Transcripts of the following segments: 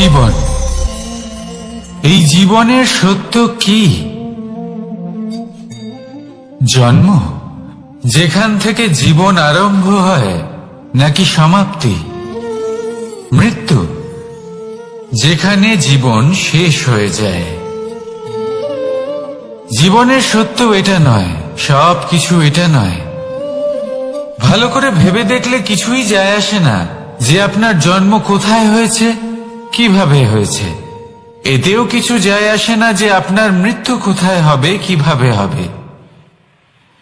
জীবন, এই জীবনের সত্য কি? জন্ম, যেখান থেকে জীবন আরম্ভ হয়, নাকি সমাপ্তি? মৃত্যু, যেখানে জীবন শেষ হয়ে যায়। জীবনের সত্য এটা নয়, সবকিছু এটা নয়। ভালো করে ভেবে দেখলে কিছুই যায় আসে না যে আপনার জন্ম কোথায় হয়েছে, কিভাবে হয়েছে। এতেও কিছু যায় আসে না যে আপনার মৃত্যু কোথায় হবে, কিভাবে হবে।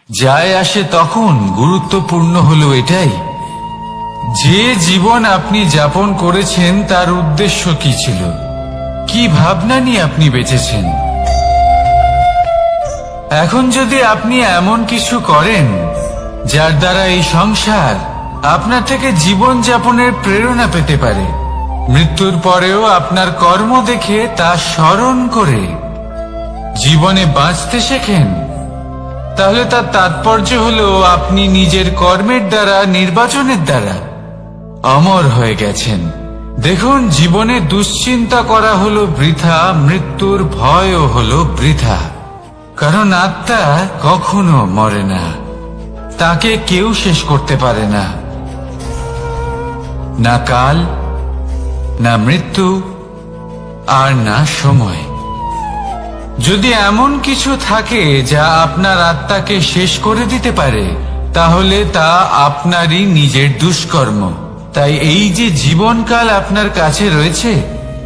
যায় আসে তখন, গুরুত্বপূর্ণ হলো এটাই যে জীবন আপনি যাপন করেছেন তার উদ্দেশ্য কি ছিল, কি ভাবনা নিয়ে আপনি বেঁচেছেন। এখন যদি আপনি এমন কিছু করেন যার দ্বারা এই সংসার আপনার থেকে জীবন যাপনের প্রেরণা পেতে পারে, মৃত্যুর পরেও আপনার কর্ম দেখে তা স্মরণ করে জীবনে বাঁচতে শেখেন, তাহলে তার তাৎপর্য হলো আপনি নিজের কর্মের দ্বারা, নির্বাচনের দ্বারা অমর হয়ে গেছেন। দেখুন, জীবনে দুশ্চিন্তা করা হলো বৃথা, মৃত্যুর ভয়ও হলো বৃথা। কারণ আত্মা কখনো মরে না, তাকে কেউ শেষ করতে পারে না। না কাল, না মৃত্যু, আর না সময়। যদি এমন কিছু থাকে যা আপনার আত্মাকে শেষ করে দিতে পারে, তাহলে তা আপনারই নিজের দুষ্কর্ম। তাই এই যে জীবনকাল আপনার কাছে রয়েছে,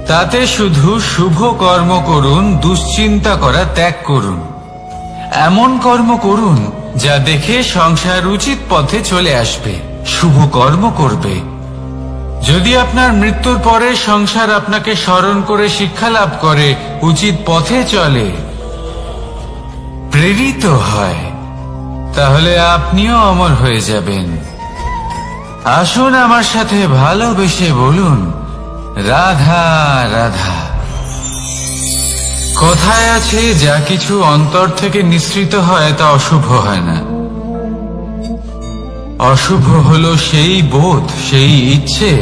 তাতে শুধু শুভ কর্ম করুন, দুশ্চিন্তা করা ত্যাগ করুন। এমন কর্ম করুন যা দেখে সংসার উচিত পথে চলে আসবে, শুভ কর্ম করবে। যদি আপনার মৃত্যুর পরে সংসার আপনাকে স্মরণ করে শিক্ষা লাভ করে, উচিত পথে চলে, প্রেরিত হয়, তাহলে আপনিও অমর হয়ে যাবেন। আসুন আমার সাথে ভালোবেসে বলুন, রাধা রাধা। কথায় আছে, যা কিছু অন্তর থেকে নিঃসৃত হয় তা অশুভ হয় না। অশুভ হলো সেই বোধ, সেই ইচ্ছে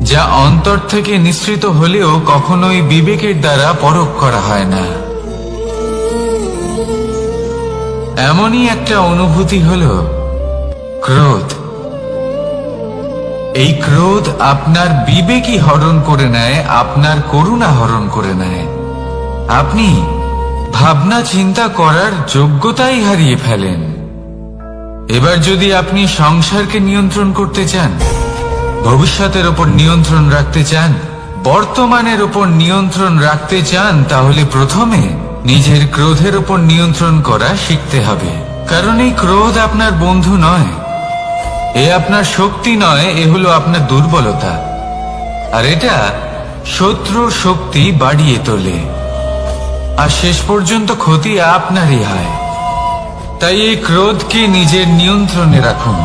যা অন্তর থেকে নিঃসৃত হলেও কখনোই বিবেকের দ্বারা পরখ করা হয় না। এমনই একটা অনুভূতি হলো ক্রোধ। এই ক্রোধ আপনার বিবেকই হরণ করে নেয়, আপনার করুণা হরণ করে নেয়। আপনি ভাবনা চিন্তা করার যোগ্যতাই হারিয়ে ফেলেন। এবার যদি আপনি সংসারকে নিয়ন্ত্রণ করতে চান, ভবিষ্যতের ওপর নিয়ন্ত্রণ রাখতে চান, বর্তমানের ওপর নিয়ন্ত্রণ রাখতে চান, তাহলে প্রথমে নিজের ক্রোধের ওপর নিয়ন্ত্রণ করা শিখতে হবে। কারণ এই ক্রোধ আপনার বন্ধু নয়, এ আপনার শক্তি নয়, এ হলো আপনার দুর্বলতা। আর এটা শত্রুর শক্তি বাড়িয়ে তোলে, আর শেষ পর্যন্ত ক্ষতি আপনারই হয়। তাই এই ক্রোধকে নিজের নিয়ন্ত্রণে রাখুন।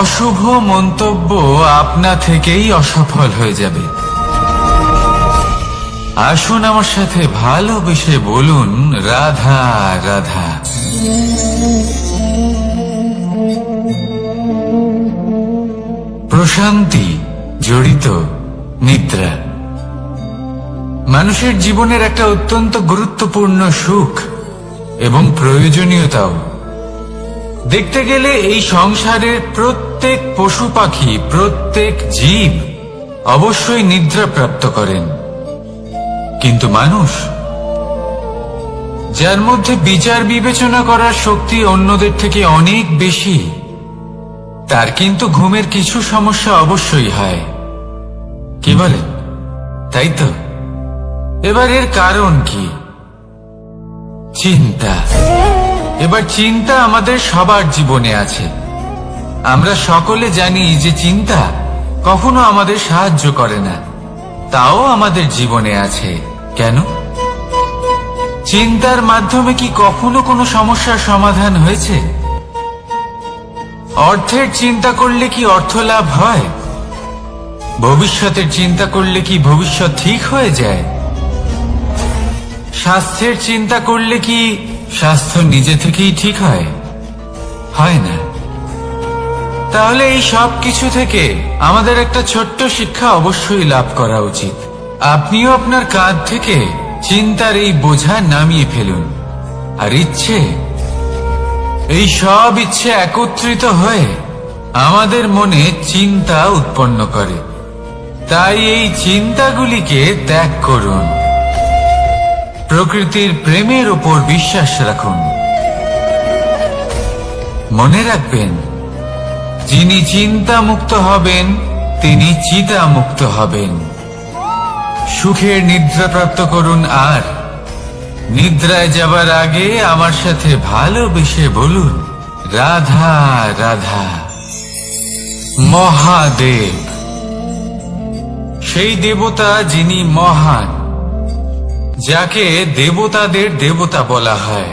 অশুভ মন্তব্য আপনা থেকেই অসফল হয়ে যাবে। আসুন আমার সাথে ভালোবেসে বলুন, রাধা রাধা। প্রশান্তি জড়িত নিদ্রা মানুষের জীবনের একটা অত্যন্ত গুরুত্বপূর্ণ সুখ এবং প্রয়োজনীয়তাও। দেখতে গেলে এই সংসারের প্রত্যেক পশু পাখি, প্রত্যেক জীব অবশ্যই নিদ্রা প্রাপ্ত করেন। কিন্তু মানুষ, যার মধ্যে বিচার বিবেচনা করার শক্তি অন্যদের থেকে অনেক বেশি, তার কিন্তু ঘুমের কিছু সমস্যা অবশ্যই হয়। কি বলেন? তাই তো। এবার এর কারণ কি? চিন্তা। এবার চিন্তা আমাদের সবার জীবনে আছে। আমরা সকলে জানি যে চিন্তা কখনো আমাদের সাহায্য করে না, তাও আমাদের জীবনে আছে। কেন? চিন্তার মাধ্যমে কি কখনো কোনো সমস্যার সমাধান হয়েছে? অর্থের চিন্তা করলে কি অর্থ লাভ হয়? ভবিষ্যতের চিন্তা করলে কি ভবিষ্যৎ ঠিক হয়ে যায়? স্বাস্থ্যের চিন্তা করলে কি স্বাস্থ্য নিজে থেকেই ঠিক হয়? হয় না। তাহলে এই সব কিছু থেকে আমাদের একটা ছোট্ট শিক্ষা অবশ্যই লাভ করা উচিত। আপনিও আপনার কাঁধ থেকে চিন্তার এই বোঝা নামিয়ে ফেলুন। আর এই সব ইচ্ছে একত্রিত হয়ে আমাদের মনে চিন্তা উৎপন্ন করে। তাই এই চিন্তাগুলিকে ত্যাগ করুন। প্রকৃতির প্রেমের উপর বিশ্বাস রাখুন। মনে রাখবেন, যিনি চিন্তা মুক্ত হবেন তিনি চিতা মুক্ত হবেন। সুখের নিদ্রা প্রাপ্ত করুন, আর নিদ্রায় যাবার আগে আমার সাথে ভালোবেসে বলুন, রাধা রাধা। মহাদেব সেই দেবতা যিনি মহান, যাকে দেবতাদের দেবতা বলা হয়,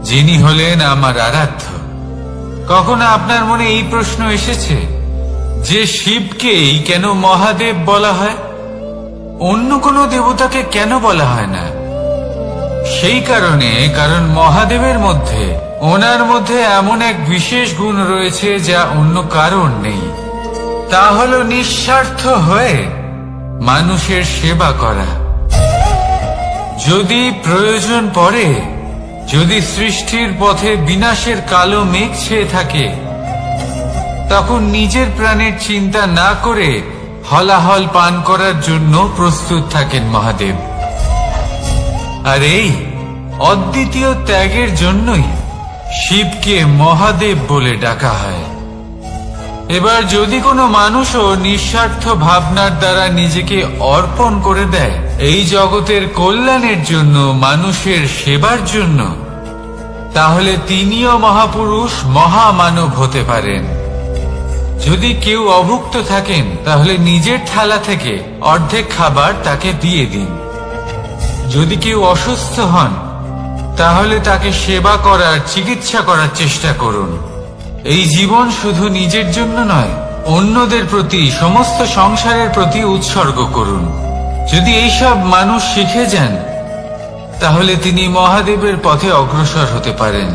যিনি হলেন আমার আরাধ্য। কখনো আপনার মনে এই প্রশ্ন এসেছে যে শিবকেই কেন মহাদেব বলা হয়, অন্য কোনো দেবতাকে কেন বলা হয় না? সেই কারণ মহাদেবের মধ্যে, ওনার মধ্যে এমন এক বিশেষ গুণ রয়েছে যা অন্য কারণ নেই। তা হলো নিঃস্বার্থ হয়ে মানুষের সেবা করা। যদি প্রয়োজন পড়ে, যদি সৃষ্টির পথে বিনাশের কালো মেঘ ছেয়ে থাকে, তখন নিজের প্রাণের চিন্তা না করে হলাহল পান করার জন্য প্রস্তুত থাকেন মহাদেব। আর এই অদ্বিতীয় ত্যাগের জন্যই শিবকে মহাদেব বলে ডাকা হয়। এবার যদি কোনো মানুষও নিঃস্বার্থ ভাবনার দ্বারা নিজেকে অর্পণ করে দেয় এই জগতের কল্যাণের জন্য, মানুষের সেবার জন্য, তাহলে তিনিও মহাপুরুষ, মহামানব হতে পারেন। যদি কেউ অভুক্ত থাকেন, তাহলে নিজের থালা থেকে অর্ধেক খাবার তাকে দিয়ে দিন। যদি কেউ অসুস্থ হন, তাহলে তাকে সেবা করার, চিকিৎসা করার চেষ্টা করুন। এই জীবন শুধু নিজের জন্য নয়, অন্যদের প্রতি, সমস্ত সংসারের প্রতি উৎসর্গ করুন। যদি এইসব মানুষ শিখে যান, তাহলে তিনি মহাদেবের পথে অগ্রসর হতে পারেন।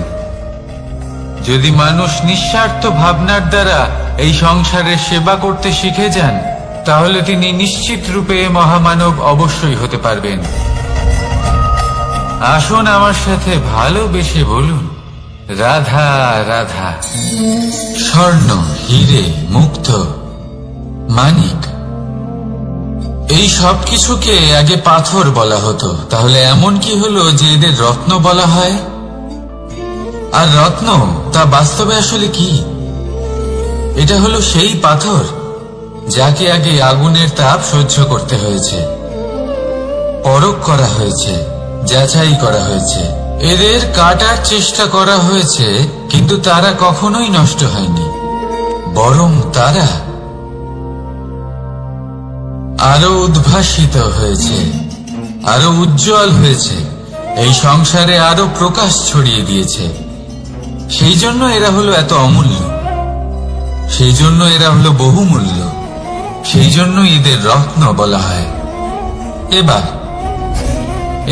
যদি মানুষ নিঃস্বার্থ ভাবনার দ্বারা এই সংসারের সেবা করতে শিখে যান, তাহলে তিনি নিশ্চিত রূপে মহামানব অবশ্যই হতে পারবেন। আসুন আমার সাথে ভালোবেসে বলুন, রাধা রাধা। স্বর্ণ, হীরে, মুক্ত, মানিক, এই সব কিছুকে আগে পাথর বলা হতো। তাহলে এমন কি হলো যে এদের রত্ন বলা হয়? আর রত্ন তা বাস্তবে আসলে কি? এটা হলো সেই পাথর যাকে আগে আগুনের তাপ সহ্য করতে হয়েছে, পরখ করা হয়েছে, যাচাই করা হয়েছে, এদের কাটার চেষ্টা করা হয়েছে, কিন্তু তারা কখনোই নষ্ট হয়নি, বরং তারা আরো উদ্ভাসিত হয়েছে, আরো উজ্জ্বল হয়েছে, এই সংসারে আরো প্রকাশ ছড়িয়ে দিয়েছে। সেই জন্য এরা হলো এত অমূল্য, সেই জন্য এরা হলো বহুমূল্য, সেই জন্য এদের রত্ন বলা হয়।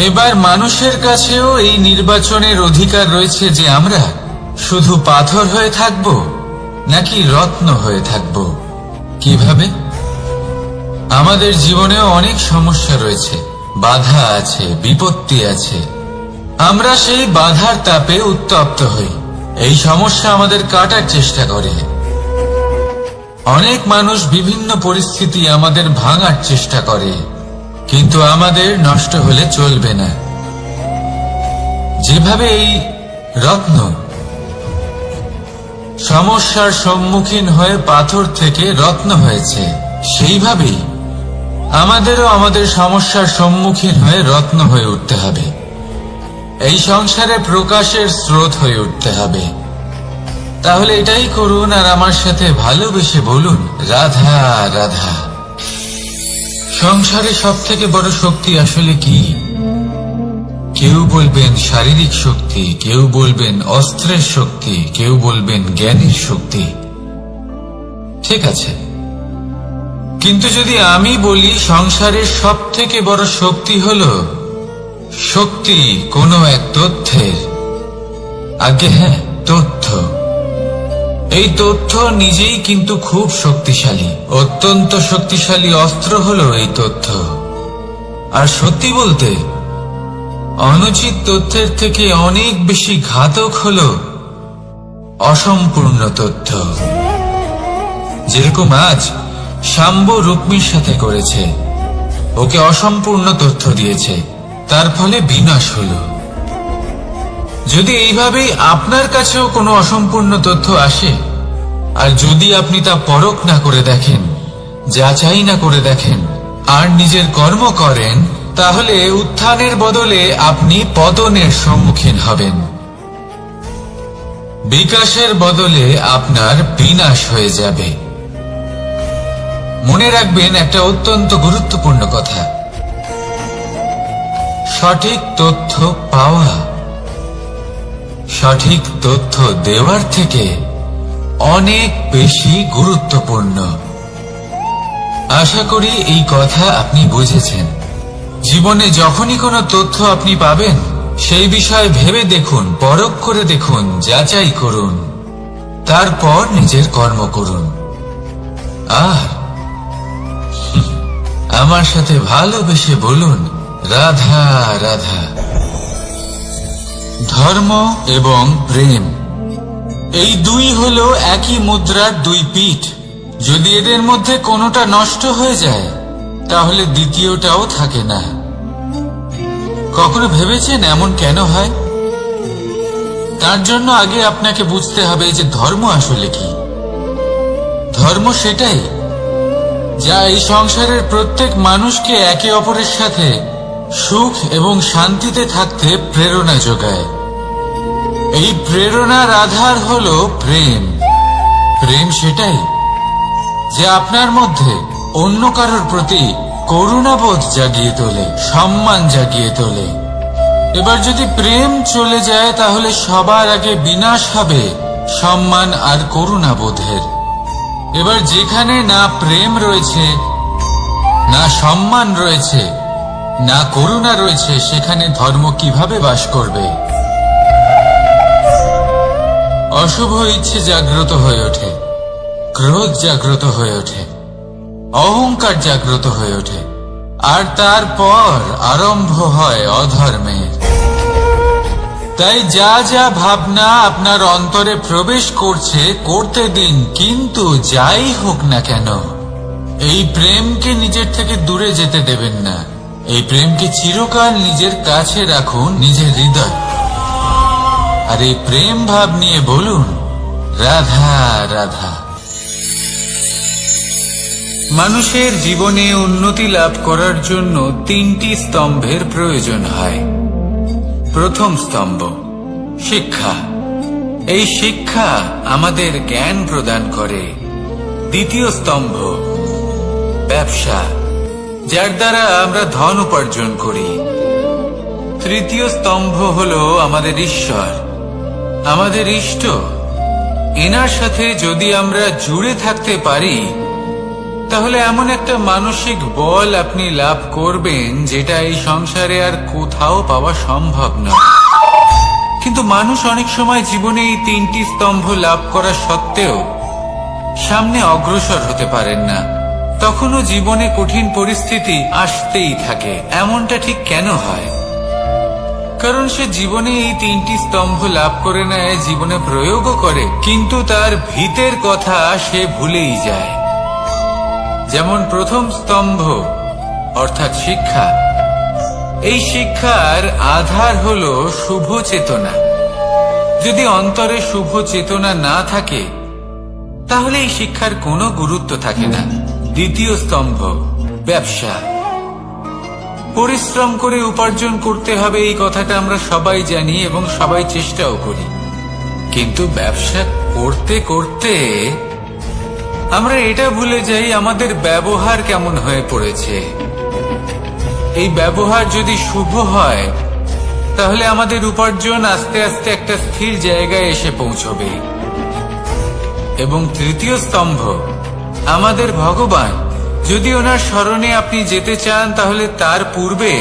এবার মানুষের কাছেও এই নির্বাচনের অধিকার রয়েছে যে আমরা শুধু পাথর হয়ে থাকব নাকি রত্ন হয়ে থাকব। কিভাবে? আমাদের জীবনেও অনেক সমস্যা রয়েছে, বাধা আছে, বিপত্তি আছে। আমরা সেই বাধার তাপে উত্তপ্ত হই, এই সমস্যা আমাদের কাটার চেষ্টা করে। অনেক মানুষ বিভিন্ন পরিস্থিতি আমাদের ভাঙার চেষ্টা করে, কিন্তু আমাদের নষ্ট হলে চলবে না। যেভাবে এই রত্ন সমস্যার সম্মুখীন হয়ে পাথর থেকে রত্ন হয়েছে, সেইভাবেই আমাদেরও আমাদের সমস্যার সম্মুখীন হয়ে রত্ন হয়ে উঠতে হবে। এই সংসারে প্রকাশের স্রোত হয়ে উঠতে হবে। তাহলে এটাই করুন, আর আমার সাথে ভালোবেসে বলুন, রাধা রাধা। সংসারে সব থেকে বড় শক্তি আসলে কি? কেউ বলবেন শারীরিক শক্তি, কেউ বলবেন অস্ত্রের শক্তি, কেউ বলবেন জ্ঞানের শক্তি। ঠিক আছে, কিন্তু যদি আমি বলি সংসারের সব থেকে বড় শক্তি হলো শক্তি কোনো এক তথ্যের, আগে হ্যাঁ, তথ্য। এই তথ্য নিজেই কিন্তু খুব শক্তিশালী, অত্যন্ত শক্তিশালী অস্ত্র হলো এই তথ্য। আর সত্যি বলতে অনুচিত তথ্যের থেকে অনেক বেশি ঘাতক হলো অসম্পূর্ণ তথ্য। যেরকম আজ শাম্ব রুক্মির সাথে করেছে, ওকে অসম্পূর্ণ তথ্য দিয়েছে, তার ফলে বিনাশ হলো। যদি এইভাবেই আপনার কাছেও কোনো অসম্পূর্ণ তথ্য আসে, আর যদি আপনি তা পরখ না করে দেখেন, যাচাই না করে দেখেন, আর নিজের কর্ম করেন, তাহলে উত্থানের বদলে আপনি পতনের সম্মুখীন হবেন। বিকাশের বদলে আপনার বিনাশ হয়ে যাবে। মনে রাখবেন একটা অত্যন্ত গুরুত্বপূর্ণ কথা, সঠিক তথ্য পাওয়া সঠিক তথ্য দেওয়ার থেকে অনেক বেশি গুরুত্বপূর্ণ। আশা করি এই কথা আপনি বুঝেছেন। জীবনে যখনই কোনো তথ্য আপনি পাবেন, সেই বিষয়ে ভেবে দেখুন, পরখ করে দেখুন, যাচাই করুন, তারপর নিজের কর্ম করুন। আর আমার সাথে ভালোবেসে বলুন, রাধা রাধা। ধর্ম এবং প্রেম, এই দুই হলো একই মুদ্রার দুই পিঠ। যদি এদের মধ্যে কোনোটা নষ্ট হয়ে যায়, তাহলে দ্বিতীয়টাও থাকে না। কখনো ভেবেছেন এমন কেন হয়? তার জন্য আগে আপনাকে বুঝতে হবে যে ধর্ম আসলে কি। ধর্ম সেটাই যা এই সংসারের প্রত্যেক মানুষকে একে অপরের সাথে সুখ এবং শান্তিতে থাকতে প্রেরণা যোগায়। এই প্রেরণার আধার হলো প্রেম। প্রেম সেটাই যা আপনার মধ্যে অন্য কারোর প্রতি করুণাবোধ জাগিয়ে তোলে, সম্মান জাগিয়ে তোলে। এবার যদি প্রেম চলে যায়, তাহলে সবার আগে বিনাশ হবে সম্মান আর করুণাবোধের। এবার যেখানে না প্রেম রয়েছে, না সম্মান রয়েছে, না করুণা রয়েছে, সেখানে ধর্ম কিভাবে বাস করবে? অশুভ ইচ্ছে জাগ্রত হয়ে ওঠে, ক্রোধ জাগ্রত হয়ে ওঠে, অহংকার জাগ্রত হয়ে ওঠে, আর তারপর আরম্ভ হয় অধর্মের। তাই যা যা ভাবনা আপনার অন্তরে প্রবেশ করছে, করতে দিন, কিন্তু যাই হোক না কেন, এই প্রেমকে নিজের থেকে দূরে যেতে দেবেন না। এই প্রেমকে চিরকাল নিজের কাছে রাখুন, নিজের হৃদয়। আর এই প্রেম ভাব নিয়ে বলুন, রাধা রাধা। মানুষের জীবনে উন্নতি লাভ করার জন্য তিনটি স্তম্ভের প্রয়োজন হয়। প্রথম স্তম্ভ শিক্ষা। এই শিক্ষা আমাদের জ্ঞান প্রদান করে। দ্বিতীয় স্তম্ভ ব্যবসা, যার দ্বারা আমরা ধন উপার্জন করি। তৃতীয় স্তম্ভ হলো আমাদের ঈশ্বর, আমাদের ইষ্ট। এনার সাথে যদি আমরা জুড়ে থাকতে পারি, তাহলে এমন একটা মানসিক বল আপনি লাভ করবেন যেটা এই সংসারে আর কোথাও পাওয়া সম্ভব নয়। কিন্তু মানুষ অনেক সময় জীবনে এই তিনটি স্তম্ভ লাভ করা সত্ত্বেও সামনে অগ্রসর হতে পারেন না। তখনও জীবনে কঠিন পরিস্থিতি আসতেই থাকে। এমনটা ঠিক কেন হয়? কারণ সে জীবনে এই তিনটি স্তম্ভ লাভ করে নেয়, জীবনে প্রয়োগও করে, কিন্তু তার ভিতের কথা সে ভুলেই যায়। যেমন প্রথম স্তম্ভ অর্থাৎ শিক্ষা। এই শিক্ষার আধার হলো শুভ চেতনা। যদি অন্তরে শুভ চেতনা না থাকে, তাহলে এই শিক্ষার কোনো গুরুত্ব থাকে না। দ্বিতীয় স্তম্ভ ব্যবসা। পরিশ্রম করে উপার্জন করতে হবে, এই কথাটা আমরা সবাই জানি এবং সবাই চেষ্টাও করি। কিন্তু ব্যবসা করতে করতে আমরা এটা ভুলে যাই আমাদের ব্যবহার কেমন হয়ে পড়েছে। এই ব্যবহার যদি শুভ হয়, তাহলে আমাদের উপার্জন আস্তে আস্তে একটা স্থির জায়গায় এসে পৌঁছবে। এবং তৃতীয় স্তম্ভ আমাদের ভগবান। যদি ওনার শরণে আপনি যেতে চান, তাহলে তার পূর্বে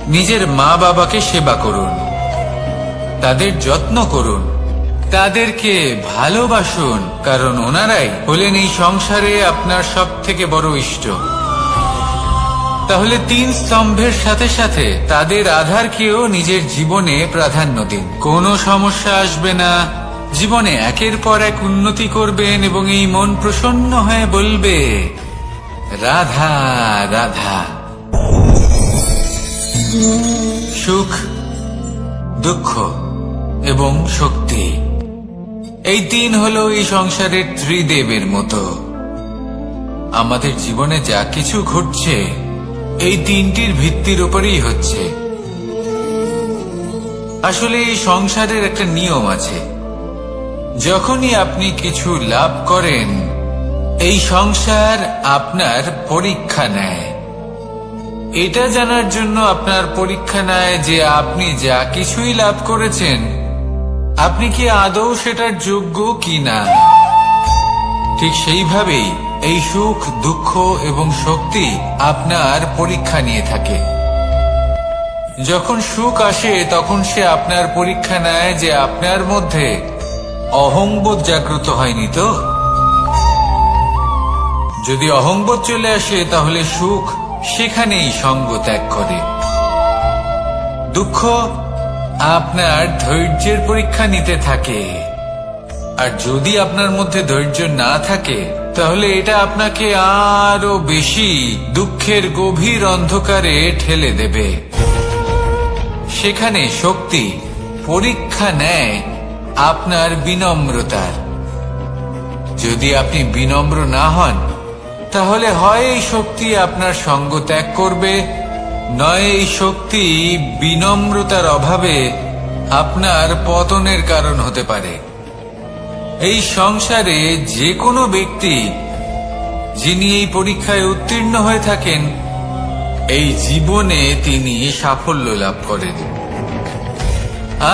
নিজের মা বাবাকে সেবা করুন, তাদের যত্ন করুন, তাদেরকে ভালোবাসুন, কারণ ওনারাই হলেন এই সংসারে আপনার সব থেকে বড় ইষ্ট। তাহলে 3 স্তম্ভের সাথে সাথে তাদের আধারকেও নিজের জীবনে প্রাধান্য দিন। কোনো সমস্যা আসবে না, জীবনে একের পর এক উন্নতি করবেন এবং এই মন প্রসন্ন হয়ে বলবে রাধা রাধা। সুখ, দুঃখ এবং শক্তি, এই 3 হলো এই সংসারের ত্রিদেবের মতো। আমাদের জীবনে যা কিছু ঘটছে এই 3টির ভিত্তির উপরেই হচ্ছে। আসলে এই সংসারের একটা নিয়ম আছে, যখনই আপনি কিছু লাভ করেন এই সংসার আপনার পরীক্ষা নেয়। এটা জানার জন্য আপনার পরীক্ষা নেয় যে আপনি যা কিছুই লাভ করেছেন আপনি কি আদৌ সেটার যোগ্য কিনা। ঠিক সেইভাবেই এই সুখ, দুঃখ এবং শক্তি আপনার পরীক্ষা নিয়ে থাকে। যখন সুখ আসে তখন সে আপনার পরীক্ষা নেয় যে আপনার মধ্যে অহংবোধ জাগ্রত হয়নি তো। যদি অহংবোধ চলে আসে তাহলে সুখ সেখানেই সঙ্গ ত্যাগ করে। দুঃখ আপনার ধৈর্যের পরীক্ষা নিতে থাকে, আর যদি আপনার মধ্যে ধৈর্য না থাকে তাহলে এটা আপনাকে আরো বেশি দুঃখের গভীর অন্ধকারে ঠেলে দেবে। সেখানে শক্তি পরীক্ষা নেয় আপনার বিনম্রতার। যদি আপনি বিনম্র না হন তাহলে হয় এই শক্তি আপনার সঙ্গ ত্যাগ করবে, নয় এই শক্তি বিনম্রতার অভাবে আপনার পতনের কারণ হতে পারে। এই সংসারে যে কোনো ব্যক্তি যিনি এই পরীক্ষায় উত্তীর্ণ হয়ে থাকেন এই জীবনে তিনি সাফল্য লাভ করেন।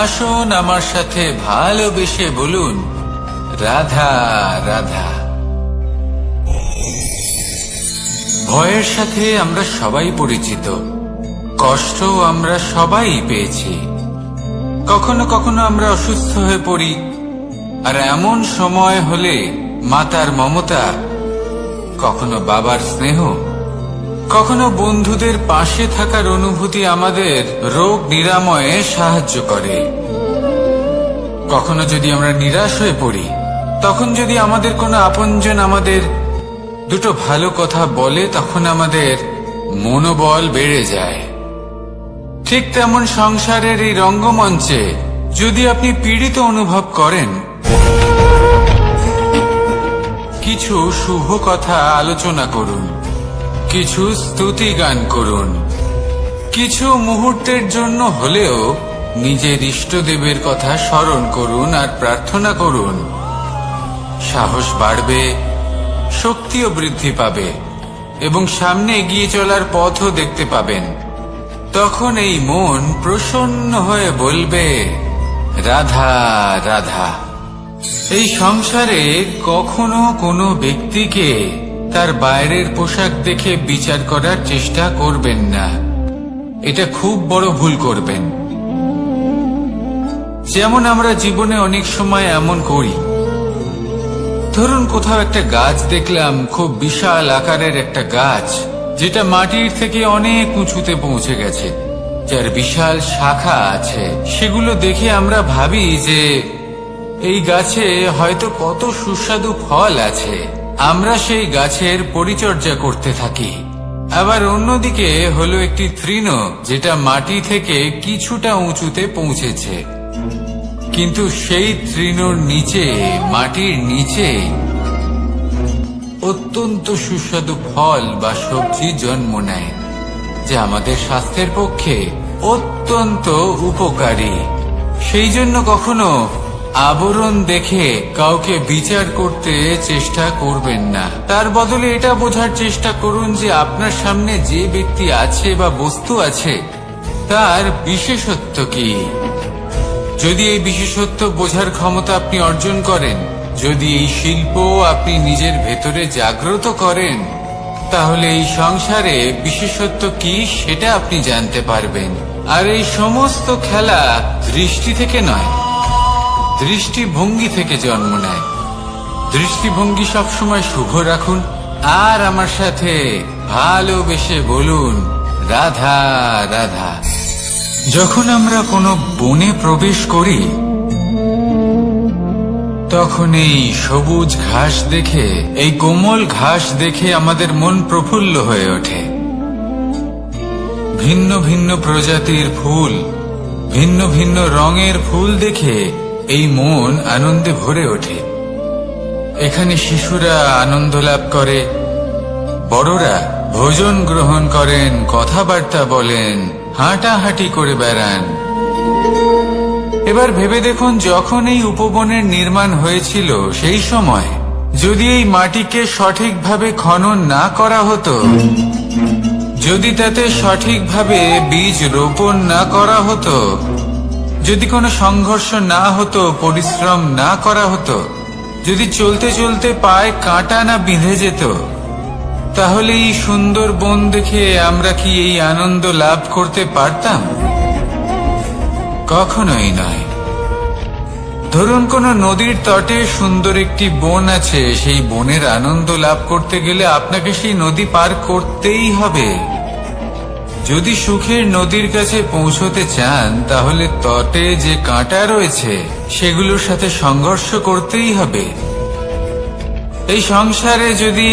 আসুন আমার সাথে ভালোবেসে বলুন রাধা রাধা। ভয়ের সাথে আমরা সবাই পরিচিত, কষ্ট আমরা সবাই পেয়েছি। কখনো কখনো আমরা অসুস্থ হয়ে পড়ি, আর এমন সময় হলে মাতার মমতা, কখনো বাবার স্নেহ, কখনো বন্ধুদের পাশে থাকার অনুভূতি আমাদের রোগ নিরাময়ে সাহায্য করে। কখনো যদি আমরা নিরাশ হয়ে পড়ি, তখন যদি আমাদের কোনো আপনজন আমাদের দুটো ভালো কথা বলে তখন আমাদের মনোবল বেড়ে যায়। ঠিক তেমন সংসারের এই রঙ্গমঞ্চে যদি আপনি পীড়িত অনুভব করেন, কিছু শুভ কথা আলোচনা করুন, কিছু স্তুতি গান করুন, কিছু মুহূর্তের জন্য হলেও নিজের ইষ্টদেবের কথা স্মরণ করুন আর প্রার্থনা করুন। সাহস বাড়বে, শক্তিও বৃদ্ধি পাবে এবং সামনে এগিয়ে চলার পথও দেখতে পাবেন। তখন এই মন প্রসন্ন হয়ে বলবে রাধা রাধা। এই সংসারে কখনো কোনো ব্যক্তিকে তার বাইরের পোশাক দেখে বিচার করার চেষ্টা করবেন না, এটা খুব বড় ভুল করবেন। যেমন আমরা জীবনে অনেক সময় এমন করি, ধরুন কোথাও একটা গাছ দেখলাম, খুব বিশাল আকারের একটা গাছ, যেটা মাটির থেকে অনেক উঁচুতে পৌঁছে গেছে, যার বিশাল শাখা আছে। সেগুলো দেখে আমরা ভাবি যে এই গাছে হয়তো কত সুস্বাদু ফল আছে, আমরা সেই গাছের পরিচর্যা করতে থাকি। আবার অন্যদিকে হলো একটি তৃণ, যেটা মাটি থেকে কিছুটা উঁচুতে পৌঁছেছে, কিন্তু সেই তৃণর নিচে, মাটির নিচে অত্যন্ত সুস্বাদু ফল বা সবজি জন্ম নেয়, যা আমাদের স্বাস্থ্যের পক্ষে অত্যন্ত উপকারী। সেই জন্য কখনো আবরণ দেখে কাউকে বিচার করতে চেষ্টা করবেন না। তার বদলে এটা বোঝার চেষ্টা করুন যে আপনার সামনে যে ব্যক্তি আছে বা বস্তু আছে তার বিশেষত্ব কি। যদি এই বিশেষত্ব বোঝার ক্ষমতা আপনি অর্জন করেন, যদি এই শিল্প আপনি নিজের ভেতরে জাগ্রত করেন, তাহলে এই সংসারে বিশেষত্ব কি সেটা আপনি জানতে পারবেন। আর এই সমস্ত খেলা দৃষ্টি থেকে নয়, দৃষ্টিভঙ্গি থেকে জন্ম নেয়। দৃষ্টিভঙ্গি সবসময় শুভ রাখুন আর আমার সাথে ভালোবেসে বলুন রাধা রাধা। যখন আমরা কোনো বনে প্রবেশ করি তখন এই সবুজ ঘাস দেখে, এই কোমল ঘাস দেখে আমাদের মন প্রফুল্ল হয়ে ওঠে। ভিন্ন ভিন্ন প্রজাতির ফুল, ভিন্ন ভিন্ন রঙের ফুল দেখে এই মন আনন্দে ভরে ওঠে। এখানে শিশুরা আনন্দ লাভ করে, বড়রা ভোজন গ্রহণ করেন, কথাবার্তা বলেন, হাঁটাহাঁটি করে বেড়ান। এবার ভেবে দেখুন, যখন এই উপবনের নির্মাণ হয়েছিল সেই সময় যদি এই মাটিকে সঠিকভাবে খনন না করা হতো, যদি তাতে সঠিকভাবে বীজ রোপণ না করা হতো, যদি কোনো সংঘর্ষ না হতো, পরিশ্রম না করা হতো, যদি চলতে চলতে পায়ে কাঁটা না বিঁধে যেত, তাহলে এই সুন্দর বন দেখে আমরা কি এই আনন্দ লাভ করতে পারতাম? কখনোই নয়। ধরুন কোনো নদীর তটে সুন্দর একটি বন আছে, সেই বনের আনন্দ লাভ করতে গেলে আপনাকে সেই নদী পার করতেই হবে। যদি সুখের নদীর কাছে পৌঁছতে চান তাহলে তটে যে কাঁটা রয়েছে সেগুলোর সাথে সংঘর্ষ করতেই হবে। এই সংসারে যদি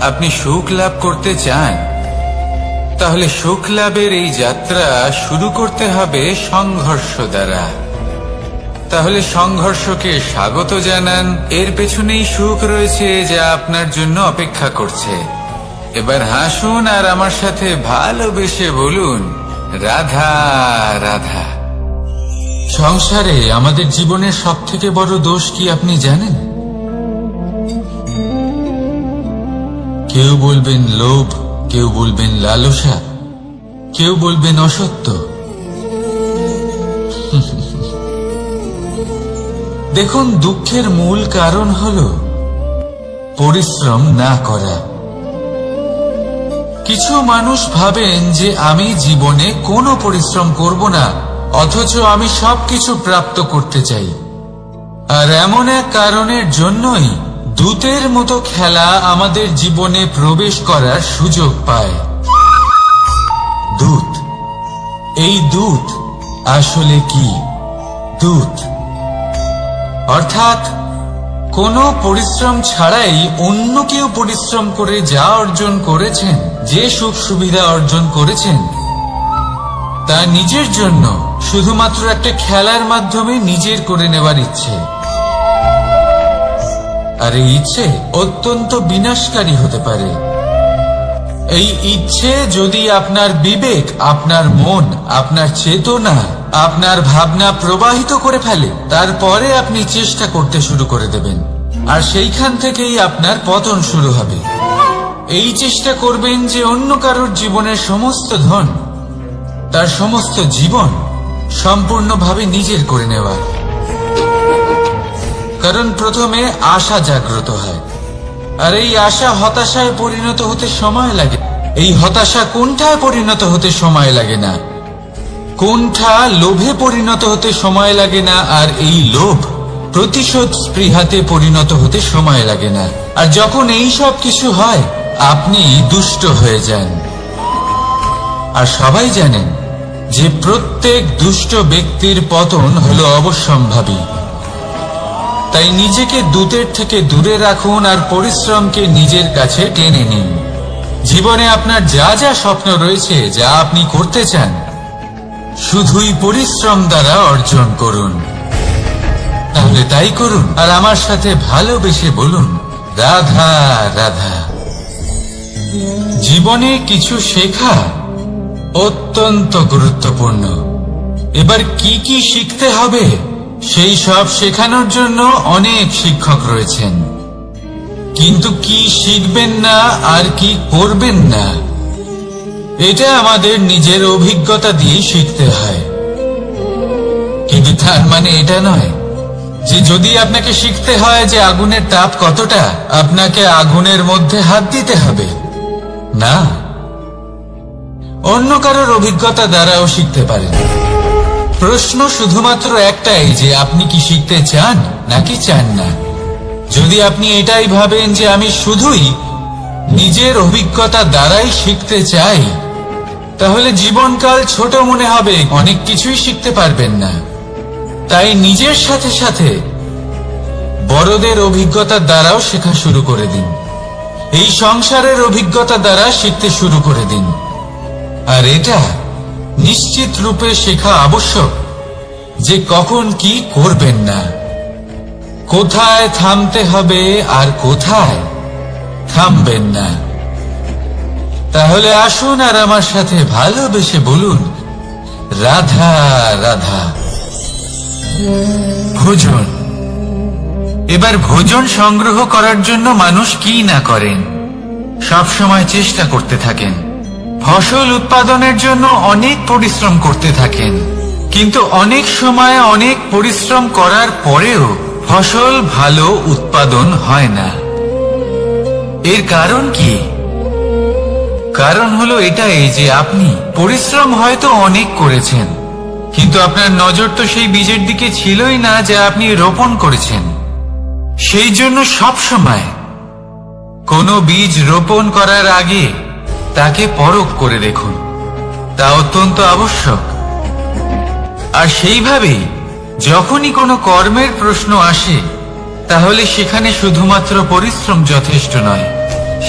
আপনি সুখ লাভ করতে চান তাহলে সুখ লাভের এই যাত্রা শুরু করতে হবে সংঘর্ষ দ্বারা। তাহলে সংঘর্ষকে স্বাগত জানান, এর পেছনেই সুখ রয়েছে যা আপনার জন্য অপেক্ষা করছে। এবার হাসুন আর আমার সাথে ভালোবেসে বলুন রাধা রাধা। সংসারে আমাদের জীবনের সবথেকে বড় দোষ কি আপনি জানেন? কেউ বলবেন লোভ, কেউ বলবেন লালসা, কেউ বলবেন অসত্য। দেখুন, দুঃখের মূল কারণ হল পরিশ্রম না করা। কিছু মানুষ ভাবেন যে আমি জীবনে কোনো পরিশ্রম করব না, অথচ আমি সবকিছু প্রাপ্ত করতে চাই। আর এমন এক কারণের জন্যই দূতের মতো খেলা আমাদের জীবনে প্রবেশ করার সুযোগ পায়। দূত, এই দূত আসলে কি? দূত অর্থাৎ কোনো পরিশ্রম ছাড়াই অন্য কেউ পরিশ্রম করে যা অর্জন করেছেন, যে সুখ সুবিধা অর্জন করেছেন, তা নিজের জন্য শুধুমাত্র একটা খেলার মাধ্যমে নিজের করে নেবার ইচ্ছে। আর এই ইচ্ছে অত্যন্ত বিনাশকারী হতে পারে। এই ইচ্ছে যদি আপনার বিবেক, আপনার মন, আপনার চেতনা, আপনার ভাবনা প্রবাহিত করে ফেলে, তারপরে আপনি চেষ্টা করতে শুরু করে দেবেন, আর সেইখান থেকেই আপনার পতন শুরু হবে। এই চেষ্টা করবেন যে অন্য কারোর জীবনের সমস্ত ধন, তার সমস্ত জীবন সম্পূর্ণভাবে নিজের করে নেওয়ার। কারণ প্রথমে আশা জাগ্রত হয়, আর এই আশা হতাশায় পরিণত হতে সময় লাগে। এই হতাশা কুণ্ঠায় পরিণত হতে সময় লাগে না, কুণ্ঠা লোভে পরিণত হতে সময় লাগে না, আর এই লোভ প্রতিশোধ স্পৃহাতে পরিণত হতে সময় লাগে না। আর যখন এই সব কিছু হয় আপনি দুষ্ট হয়ে যান। আর সবাই জানেন যে প্রত্যেক দুষ্ট ব্যক্তির পতন হলো অবশ্যম্ভাবী। তাই নিজেকে দূতের থেকে দূরে রাখুন আর পরিশ্রমকে নিজের কাছে টেনে নিন। জীবনে আপনার যা যা স্বপ্ন রয়েছে, যা আপনি করতে চান, শুধুই পরিশ্রম দ্বারা অর্জন করুন। তাহলে তাই করুন আর আমার সাথে ভালোবেসে বলুন রাধা রাধা। জীবনে কিছু শেখা অত্যন্ত গুরুত্বপূর্ণ। এবার কি কি শিখতে হবে সেই সব শেখানোর জন্য অনেক শিক্ষক রয়েছেন, কিন্তু কি শিখবেন না আর কি করবেন না এটা আমাদের নিজের অভিজ্ঞতা দিয়ে শিখতে হয়। কিন্তু তার মানে এটা নয় যে যদি আপনাকে শিখতে হয় যে আগুনের তাপ কতটা, আপনাকে আগুনের মধ্যে হাত দিতে হবে না। অন্য কারোর অভিজ্ঞতা দ্বারাও শিখতে পারেন, প্রশ্ন শুধুমাত্র একটাই যে আপনি কি শিখতে চান নাকি চান না। যদি আপনি এটাই ভাবেন যে আমি শুধুই নিজের অভিজ্ঞতা দ্বারাই শিখতে চাই, তাহলে জীবনকাল ছোট মনে হবে, অনেক কিছুই শিখতে পারবেন না। তাই নিজের সাথে সাথে বড়দের অভিজ্ঞতার দ্বারাও শেখা শুরু করে দিন। এই সংসারের অভিজ্ঞতা দ্বারা শিখতে শুরু করে দিন। আর এটা নিশ্চিত রূপে শেখা আবশ্যক যে কখন কি করবেন না, কোথায় থামতে হবে আর কোথায় থামবেন না। তাহলে আসুন আর আমার সাথে ভালোবেসে বলুন, রাধা রাধা। ভোজন। এবার ভোজন সংগ্রহ করার জন্য মানুষ কি না করেন, সব সময় চেষ্টা করতে থাকেন। ফসল উৎপাদনের জন্য অনেক পরিশ্রম করতে থাকেন, কিন্তু অনেক সময় অনেক পরিশ্রম করার পরেও ফসল ভালো উৎপাদন হয় না। এর কারণ কি? কারণ হলো এটাই যে আপনি পরিশ্রম হয়তো অনেক করেছেন, কিন্তু আপনার নজর তো সেই বীজের দিকে ছিলই না যা আপনি রোপণ করেছেন। সেই জন্য সব সময় কোনো বীজ রোপণ করার আগে তাকে পরখ করে দেখুন, তা অত্যন্ত আবশ্যক। আর সেইভাবেই যখনই কোনো কর্মের প্রশ্ন আসে, তাহলে সেখানে শুধুমাত্র পরিশ্রম যথেষ্ট নয়।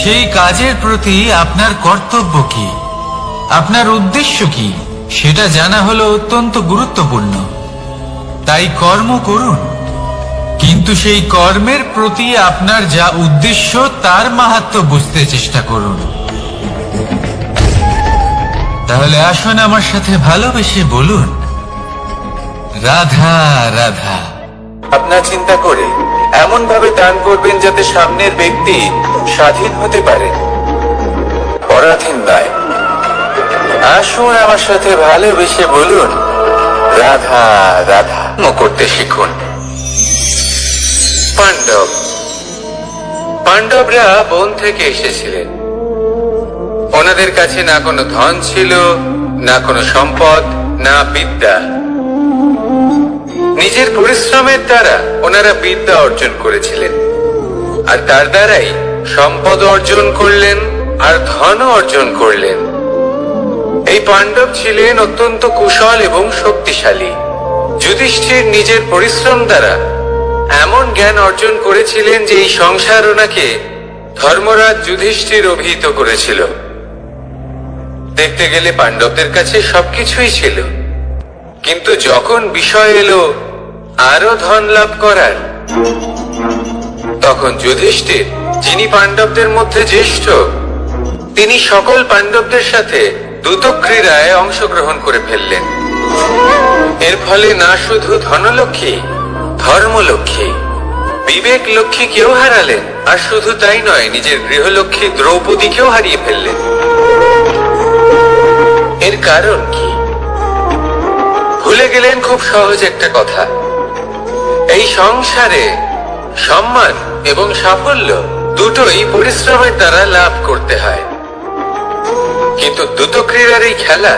সেই কাজের প্রতি আপনার কর্তব্য কি, আপনার উদ্দেশ্য কি, সেটা জানা হলো অত্যন্ত গুরুত্বপূর্ণ। তাই কর্ম করুন, কিন্তু সেই কর্মের প্রতি আপনার যা উদ্দেশ্য তার মাহাত্ম্য বুঝতে চেষ্টা করুন। তাহলে আসুন আমার সাথে ভালোবেসে বলুন, রাধা রাধা। আপনার চিন্তা করে এমন ভাবে দান করবেন যাতে সামনের ব্যক্তি স্বাধীন হতে পারে, পরাধীন নয়। আসুন আমার সাথে ভালোবেসে বলুন, রাধা রাধা করতে শিখুন। পাণ্ডবরা বন থেকে এসেছিলেন। ওনাদের কাছে না কোনো ধন ছিল, না কোনো সম্পদ, না বিদ্যা। নিজের পরিশ্রমের দ্বারা ওনারা বিদ্যা অর্জন করেছিলেন, আর তার দ্বারাই সম্পদ অর্জন করলেন আর ধন অর্জন করলেন। এই পাণ্ডব ছিলেন অত্যন্ত কুশল এবং শক্তিশালী। যুধিষ্ঠির নিজের পরিশ্রম দ্বারা এমন জ্ঞান অর্জন করেছিলেন যে এই সংসার ওনাকে ধর্মরাজ যুধিষ্ঠির অভিহিত করেছিল। দেখতে গেলে পাণ্ডবদের কাছে সবকিছুই ছিল, কিন্তু যখন বিষয় এলো আরো ধন লাভ করার, তখন যুধিষ্ঠির, যিনি পাণ্ডবদের মধ্যে জ্যেষ্ঠ, তিনি সকল পাণ্ডবদের সাথে দ্রুত ক্রীড়ায় অংশগ্রহণ করে ফেললেন। এর ফলে না শুধু ধনলক্ষ্মী, ধর্মলক্ষ্মী, বিবেক লক্ষ্মী কেউ হারালেন, আর শুধু তাই নয়, নিজের গৃহলক্ষ্মী দ্রৌপদীকেও হারিয়ে ফেললেন। এর কারণ কি? ভুলে গেলেন খুব সহজ একটা কথা, এই সংসারে সম্মান এবং সাফল্য দুটোই পরিশ্রমের দ্বারা লাভ করতে হয়। কিন্তু দ্রুত ক্রীড়ার এই খেলা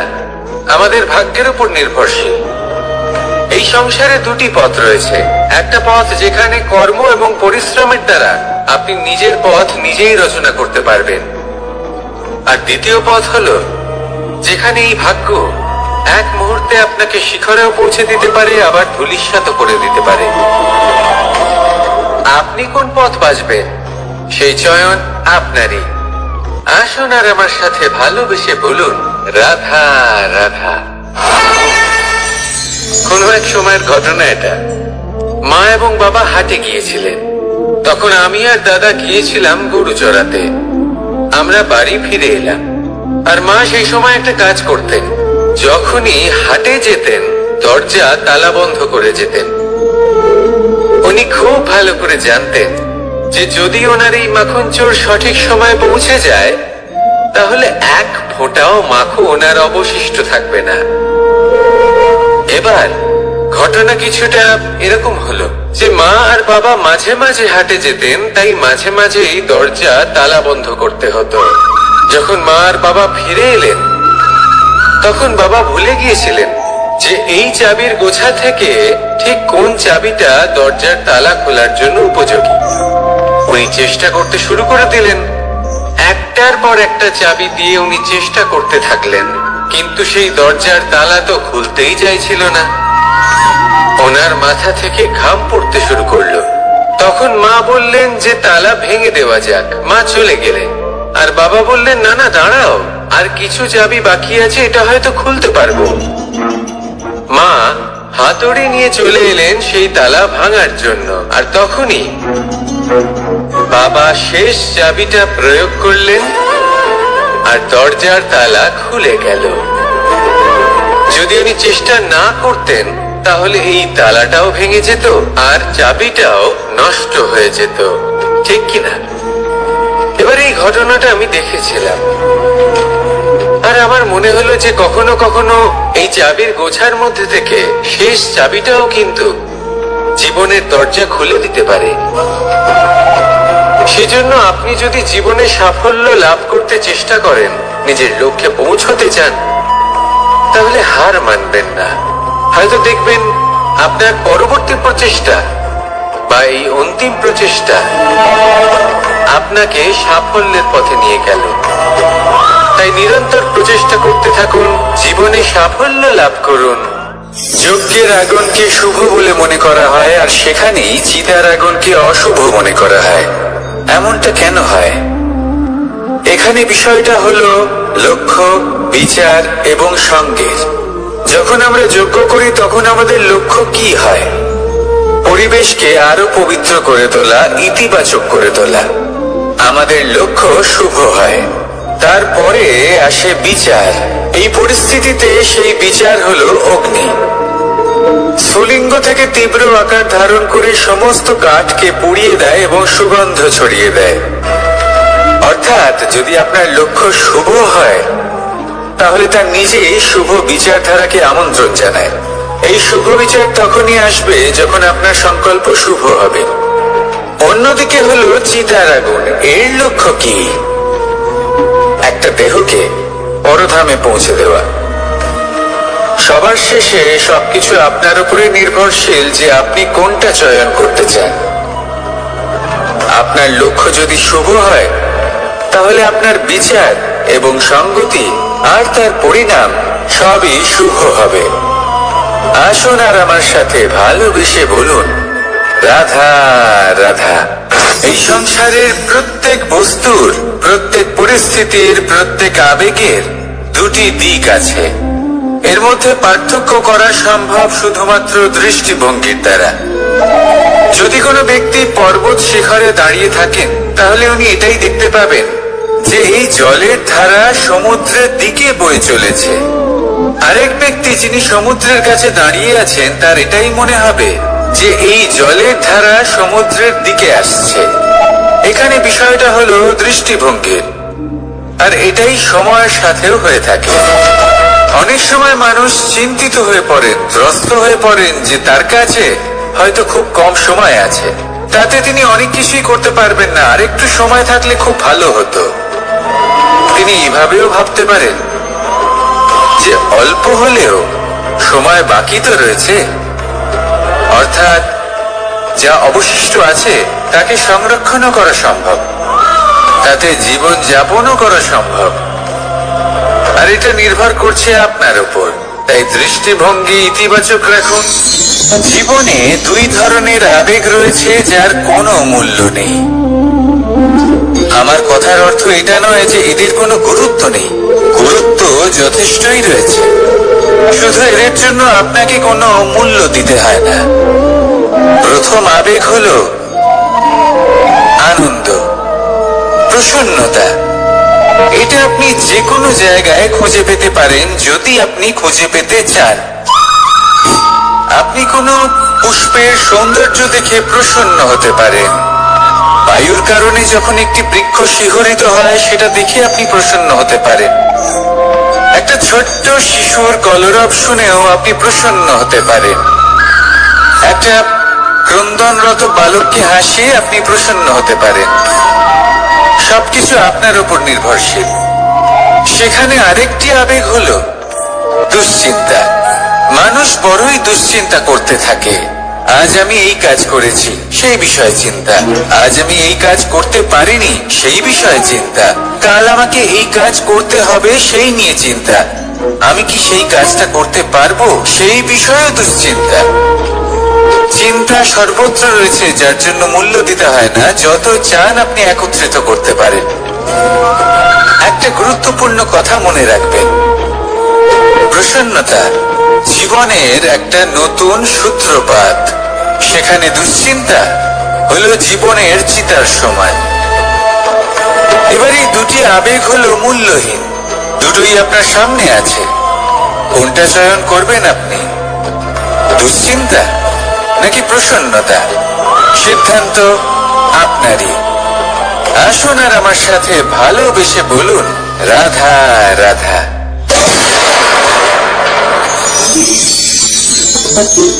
আমাদের ভাগ্যের উপর নির্ভরশীল। এই সংসারে দুটি পথ রয়েছে। একটা পথ যেখানে কর্ম এবং পরিশ্রমের দ্বারা আপনি নিজের পথ নিজেই রচনা করতে পারবেন, আর দ্বিতীয় পথ হলো যেখানে এই ভাগ্য এক মুহূর্তে আপনাকে শিখরেও পৌঁছে দিতে পারে, আবার ধূলিসাৎ করে দিতে পারে। আপনি কোন পথ বাছবেন সেই চয়ন আপনারই। আসুন আর আমার সাথে ভালোবেসে বলুন, রাধা রাধা। কোন এক সময়ের ঘটনা এটা। মা এবং বাবা হাটে গিয়েছিলেন, তখন আমি আর দাদা গিয়েছিলাম গরু চড়াতে। আমরা বাড়ি ফিরে এলাম, আর মা সেই সময় একটা কাজ করতেন। যখনই হাটে যেতেন দরজা তালা বন্ধ করে যেতেন। উনি খুব ভালো করে জানতেন যে যদি ওনার এই মাখন চোর সঠিক সময় পৌঁছে যায়, তাহলে এক ফোঁটাও মাখন ওনার অবশিষ্ট থাকবে না। এবার ঘটনা কিছুটা এরকম হলো যে মা আর বাবা মাঝে মাঝে হাটে যেতেন, তাই মাঝে মাঝে এই দরজা তালা বন্ধ করতে হতো। যখন মা আর বাবা ফিরে এলেন, তখন বাবা ভুলে গিয়েছিলেন যে এই চাবির গোছা থেকে ঠিক কোন চাবিটা দরজার তালা খোলার জন্য উপযোগী। উনি চেষ্টা করতে শুরু করে দিলেন। একটার পর একটা চাবি দিয়ে উনি চেষ্টা করতে থাকলেন, কিন্তু সেই দরজার তালা তো খুলতেই চাইছিল না। ওনার মাথা থেকে ঘাম পড়তে শুরু করলো। তখন মা বললেন যে তালা ভেঙে দেওয়া যাক। মা চলে গেলেন। আর বাবা বললেন, না না দাঁড়াও, আর কিছু চাবি বাকি আছে, এটা হয়তো খুলতে পারবো। মা হাতুড়ি নিয়ে চলে এলেন সেই তালা ভাঙার জন্য। আর তখনই বাবা শেষ চাবিটা প্রয়োগ করলেন আর দরজার তালা খুলে গেল। যদি উনি চেষ্টা না করতেন তাহলে এই তালাটাও ভেঙে যেত আর চাবিটাও নষ্ট হয়ে যেত, ঠিক কিনা? এবার এই ঘটনাটা আমি দেখেছিলাম, আর আমার মনে হলো যে কখনো কখনো এই চাবির গোছার মধ্যে থেকে শেষ চাবিটাও কিন্তু জীবনের দরজা খুলে দিতে পারে। সেজন্য আপনি যদি জীবনে সাফল্য লাভ করতে চেষ্টা করেন, নিজের লক্ষ্যে পৌঁছতে চান, তাহলে হার মানবেন না। হয়তো দেখবেন আপনার পরবর্তী প্রচেষ্টা বা এই অন্তিম প্রচেষ্টা আপনাকে সাফল্যের পথে নিয়ে গেল। তাই নিরন্তর প্রচেষ্টা করতে থাকুন, জীবনে সাফল্য লাভ করুন। যজ্ঞের আগুনকে শুভ বলে মনে করা হয়, আর সেখানেই চিতার আগুনকে অশুভ মনে করা হয়। এমনটা কেন হয়? এখানে বিষয়টা হলো লক্ষ্য, বিচার এবং সঙ্গের। যখন আমরা যজ্ঞ করি তখন আমাদের লক্ষ্য কি হয়? পরিবেশকে আরো পবিত্র করে তোলা, ইতিবাচক করে তোলা। আমাদের লক্ষ্য শুভ হয়। তারপরে আসে বিচার। এই পরিস্থিতিতে সেই বিচার হলো অগ্নি। স্ফুলিঙ্গ থেকে তীব্র আকার ধারণ করে সমস্ত কাঠকে পুড়িয়ে দেয় এবং সুগন্ধ ছড়িয়ে দেয়। অর্থাৎ যদি আপনার লক্ষ্য শুভ হয় তাহলে তার নিজেই শুভ বিচারধারাকে আমন্ত্রণ জানায়। এই শুভ বিচার তখনই আসবে যখন আপনার সংকল্প শুভ হবে। অন্যদিকে হলো চিতার আগুন। এর লক্ষ্য কি? একটা দেহকে পরধামে পৌঁছে দেওয়া। সবার শেষে সবকিছু আপনার উপরে নির্ভরশীল যে আপনি কোনটা চয়ন করতে চান। আপনার লক্ষ্য যদি শুভ হয় তাহলে আপনার বিচার এবং সঙ্গতি আর তার পরিণাম সবই শুভ হবে। আসুন আর আমার সাথে ভালোবেসে বলুন, রাধা রাধা। এই সংসারের প্রত্যেক বস্তুর, প্রত্যেক পরিস্থিতির, প্রত্যেক আবেগের দুটি দিক আছে। এর মধ্যে পার্থক্য করা সম্ভব শুধুমাত্র দৃষ্টিভঙ্গির দ্বারা। যদি কোনো ব্যক্তি পর্বত শিখরে দাঁড়িয়ে থাকেন তাহলে উনি এটাই দেখতে পাবেন যে এই জলের ধারা সমুদ্রের দিকে বয়ে চলেছে। আরেক ব্যক্তি যিনি সমুদ্রের কাছে দাঁড়িয়ে আছেন তার এটাই মনে হবে যে এই জলের ধারা সমুদ্রের দিকে আসছে। এখানে বিষয়টা হলো দৃষ্টিভঙ্গির, আর এটাই সময়ের সাথেও হয়ে থাকে। অনেক সময় মানুষ চিন্তিত হয়ে পড়েন, ত্রস্ত হয়ে পড়েন যে তার কাছে হয়তো খুব কম সময় আছে, তাতে তিনি অনেক কিছুই করতে পারবেন না, আর একটু সময় থাকলে খুব ভালো হতো। তিনি এভাবেও ভাবতে পারেন যে অল্প হলেও সময় বাকি তো রয়েছে, অর্থাৎ যা অবশিষ্ট আছে তাকে সংরক্ষণও করা সম্ভব, তাতে জীবন যাপনও করা সম্ভব। আর এটা নির্ভর করছে আপনার উপর। তাই দৃষ্টিভঙ্গি ইতিবাচক রাখুন। জীবনে দুই ধরনের আবেগ রয়েছে যার কোনো মূল্য নেই। আমার কথার অর্থ এটা নয় যে এদের কোনো গুরুত্ব নেই, গুরুত্ব যথেষ্টই রয়েছে, শুধু এদের জন্য আপনাকে কোনো মূল্য দিতে হয় না। প্রথম আবেগ হলো আনন্দ, প্রসন্নতা। এটা আপনি যে কোনো জায়গায় খুঁজে পেতে পারেন যদি আপনি খুঁজে পেতে চান। আপনি কোনো পুষ্পের সৌন্দর্য দেখে প্রসন্ন হতে পারেন। বায়ুর কারণে যখন একটি বৃক্ষ শিহরিত হয় সেটা দেখে আপনি প্রসন্ন হতে পারেন। একটা ছোট্ট শিশুর কলরব শুনেও আপনি প্রসন্ন হতে পারেন। একটা ক্রন্দনরত বালককে হাসিয়ে আপনি প্রসন্ন হতে পারেন। সবকিছু আপনার উপর নির্ভরশীল। সেখানে আরেকটি আবেগ হলো দুশ্চিন্তা। মানুষ বড়ই দুশ্চিন্তা করতে থাকে। আজ আমি এই কাজ করেছি, সেই বিষয়ে চিন্তা। আজ আমি এই কাজ করতে পারিনি, সেই বিষয়ে চিন্তা। কাল আমাকে এই কাজ করতে হবে, সেই নিয়ে চিন্তা। আমি কি সেই কাজটা করতে পারবো, সেই বিষয়ে দুশ্চিন্তা। চিন্তা সর্বত্র রয়েছে, যার জন্য মূল্য দিতে হয় না। যত চান আপনি একত্রিত করতে পারেন। একটা গুরুত্বপূর্ণ কথা মনে রাখবেন, প্রসন্নতা জীবনের একটা নতুন সূত্রপাত। সেখানে দুশ্চিন্তা হলো জীবনের চিতার সময়। এবার এই দুটি আবেগ হলো মূল্যহীন, দুটোই আপনার সামনে আছে। কোনটা চয়ন করবেন আপনি, দুশ্চিন্তা নাকি প্রসন্নতা? সিদ্ধান্ত আপনারই। আসুন আর আমার সাথে ভালোবেসে বলুন, রাধা রাধা।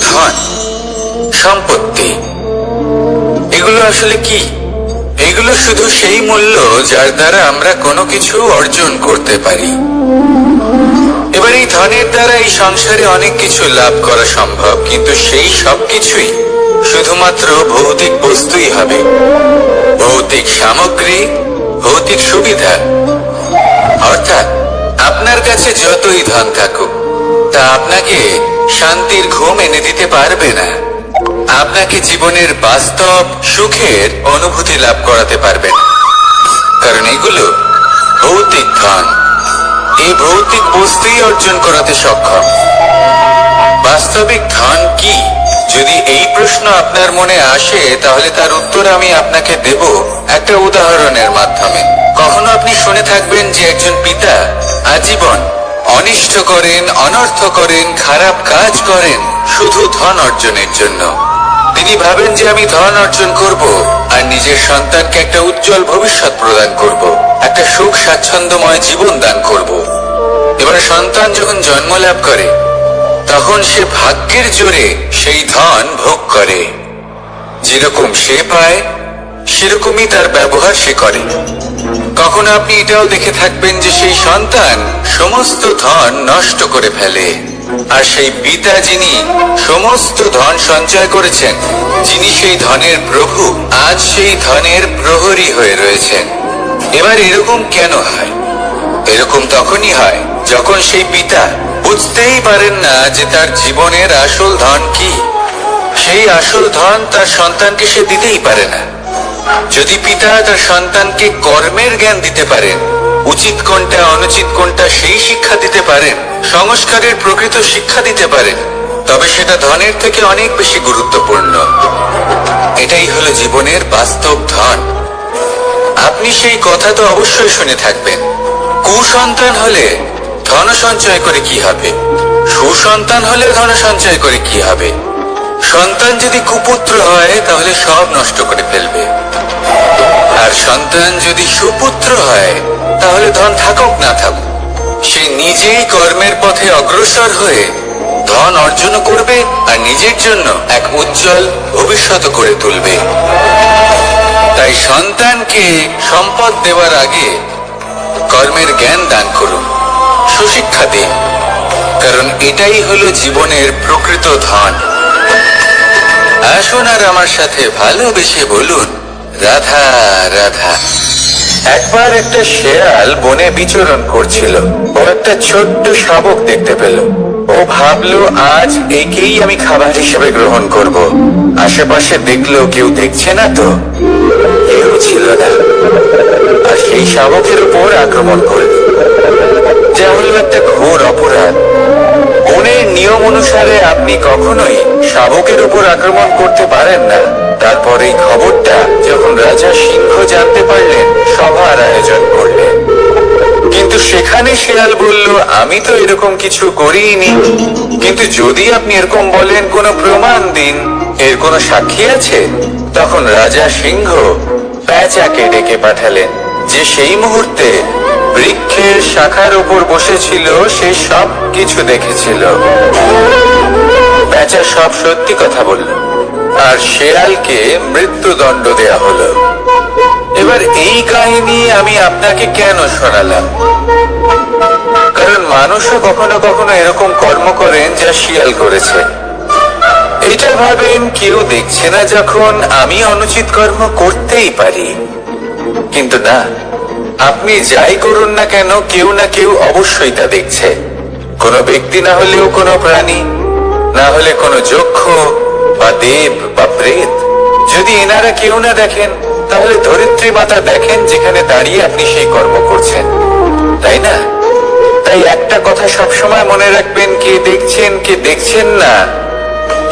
ধন, সম্পত্তি, এগুলো আসলে কি? এগুলো শুধু সেই মূল্য যার দ্বারা আমরা কোনো কিছু অর্জন করতে পারি। এবার এই ধনের দ্বারা এই সংসারে অনেক কিছু লাভ করা সম্ভব, কিন্তু সেই সব কিছুই শুধুমাত্র ভৌতিক বস্তুই হবে, ভৌতিক সামগ্রী, ভৌতিক সুবিধা। অর্থাৎ আপনার কাছে যতই ধন থাকুক, তা আপনাকে শান্তির ঘুম এনে দিতে পারবে না। আপনাকে জীবনের বাস্তব সুখের অনুভূতি লাভ করাতে পারবে না, কারণ এগুলো ভৌতিক ধন। এই ভৌতিক বস্তুই অর্জন করাতে সক্ষম। বাস্তবিক ধন কি? যদি এই প্রশ্ন আপনার মনে আসে, তাহলে তার উত্তর আমি আপনাকে দেব একটা উদাহরণের মাধ্যমে। কখনো আপনি শুনে থাকবেন যে একজন পিতা আজীবন অনিষ্ট করেন, অনর্থ করেন, খারাপ কাজ করেন শুধু ধন অর্জনের জন্য। তিনি ভাবেন যে আমি ধন অর্জন করব আর নিজের সন্তানকে একটা উজ্জ্বল ভবিষ্যৎ প্রদান করব, একটা সুখ স্বাচ্ছন্দ্যময় জীবন দান করব। এবার সন্তান যখন জন্ম লাভ করে, তখন সে ভাগ্যের জোরে সেই ধন ভোগ করে। যেরকম সে পায়, সেরকমই তার ব্যবহার সে করে। কখনো আপনি এটাও দেখে থাকবেন যে সেই সন্তান সমস্ত ধন নষ্ট করে ফেলে, আর সেই পিতা যিনি সমস্ত ধন সঞ্চয় করেছেন, যিনি সেই ধনের প্রভু, আজ সেই ধনের প্রহরী হয়ে রয়েছেন। এবার এরকম কেন হয়? এরকম তখনই হয় যখন সেই পিতা বুঝতেই পারেন না যে তার জীবনের আসল ধন কি। সেই আসল ধন তার সন্তানকে সে দিতেই পারে না। যদি পিতা তার সন্তানকে কর্মের জ্ঞান দিতে পারেন, উচিত কোনটা অনুচিত কোনটা সেই শিক্ষা দিতে পারেন, সংস্কারের প্রকৃত শিক্ষা দিতে পারেন, তবে সেটা ধনের থেকে অনেক বেশি গুরুত্বপূর্ণ। এটাই হলো জীবনের বাস্তব ধন। আপনি সেই কথা তো অবশ্যই শুনে থাকবেন, কুসন্তান হলে ধন সঞ্চয় করে কি হবে, সুসন্তান হলে ধন সঞ্চয় করে কি হবে। সন্তান যদি কুপুত্র হয় তাহলে সব নষ্ট করে ফেলবে, আর সন্তান যদি সুপুত্র হয় তাহলে ধন থাকুক না থাকুক, সে নিজেই কর্মের পথে অগ্রসর হয়ে ধন অর্জন করবে আর নিজের জন্য এক উজ্জ্বল ভবিষ্যৎ করে তুলবে। তাই সন্তানকে সম্পদ দেওয়ার আগে কর্মের জ্ঞান দান করুন, সুশিক্ষা দিন, কারণ এটাই হলো জীবনের প্রকৃত ধন। আসুন আর আমার সাথে ভালোবেসে বলুন, রাধা রাধা। একবার একটা শেয়াল বনে বিচরণ করছিল। ও একটা ছোট্ট শাবক দেখতে পেল। ও ভাবলো, আজ একেই আমি খাবার হিসেবে গ্রহণ করব। আশেপাশে দেখলো কেউ দেখছে না তো, কেউ ছিল না, আর সেই শাবকের উপর আক্রমণ করল, যা হলো একটা ঘোর অপরাধ। বনের নিয়ম অনুসারে আপনি কখনোই শাবকের উপর আক্রমণ করতে পারেন না। তারপর এই খবরটা যখন রাজা সিংহ জানতে পারলেন, সভার আয়োজন করলেন। কিন্তু সেখানে শেয়াল বলল, আমি তো এরকম কিছু করিনি। কিন্তু যদি আপনি এরকম বলেন, কোনো প্রমাণ দিন, এর কোনো সাক্ষী আছে? তখন রাজা সিংহ প্যাঁচাকে ডেকে পাঠালেন, যে সেই মুহূর্তে বৃক্ষের শাখার উপর বসেছিল, সে সব কিছু দেখেছিল। প্যাঁচা সব সত্যি কথা বলল, আর শেয়ালকে মৃত্যুদণ্ড দেয়া হলো। এবার এই কাহিনী আমি আপনাকে কেন শোনালাম? কারণ মানুষও কখনো কখনো এরকম কর্ম করেন যা শিয়াল করেছে। এটা ভাবেন কেউ দেখছে না যখন আমি অনুচিত কর্ম করতেই পারি, কিন্তু না, আপনি যাই করুন না কেন কেউ না কেউ অবশ্যই তা দেখছে। কোনো ব্যক্তি না হলেও কোনো প্রাণী, না হলে কোনো যক্ষ বা দেব বা প্রেত। যদি এনারা কেউ না দেখেন, তাহলে ধরিত্রী মাতা দেখেন যেখানে দাঁড়িয়ে আপনি সেই কর্ম করছেন, তাই না? তাই একটা কথা সবসময় মনে রাখবেন, কে দেখছেন কে দেখছেন না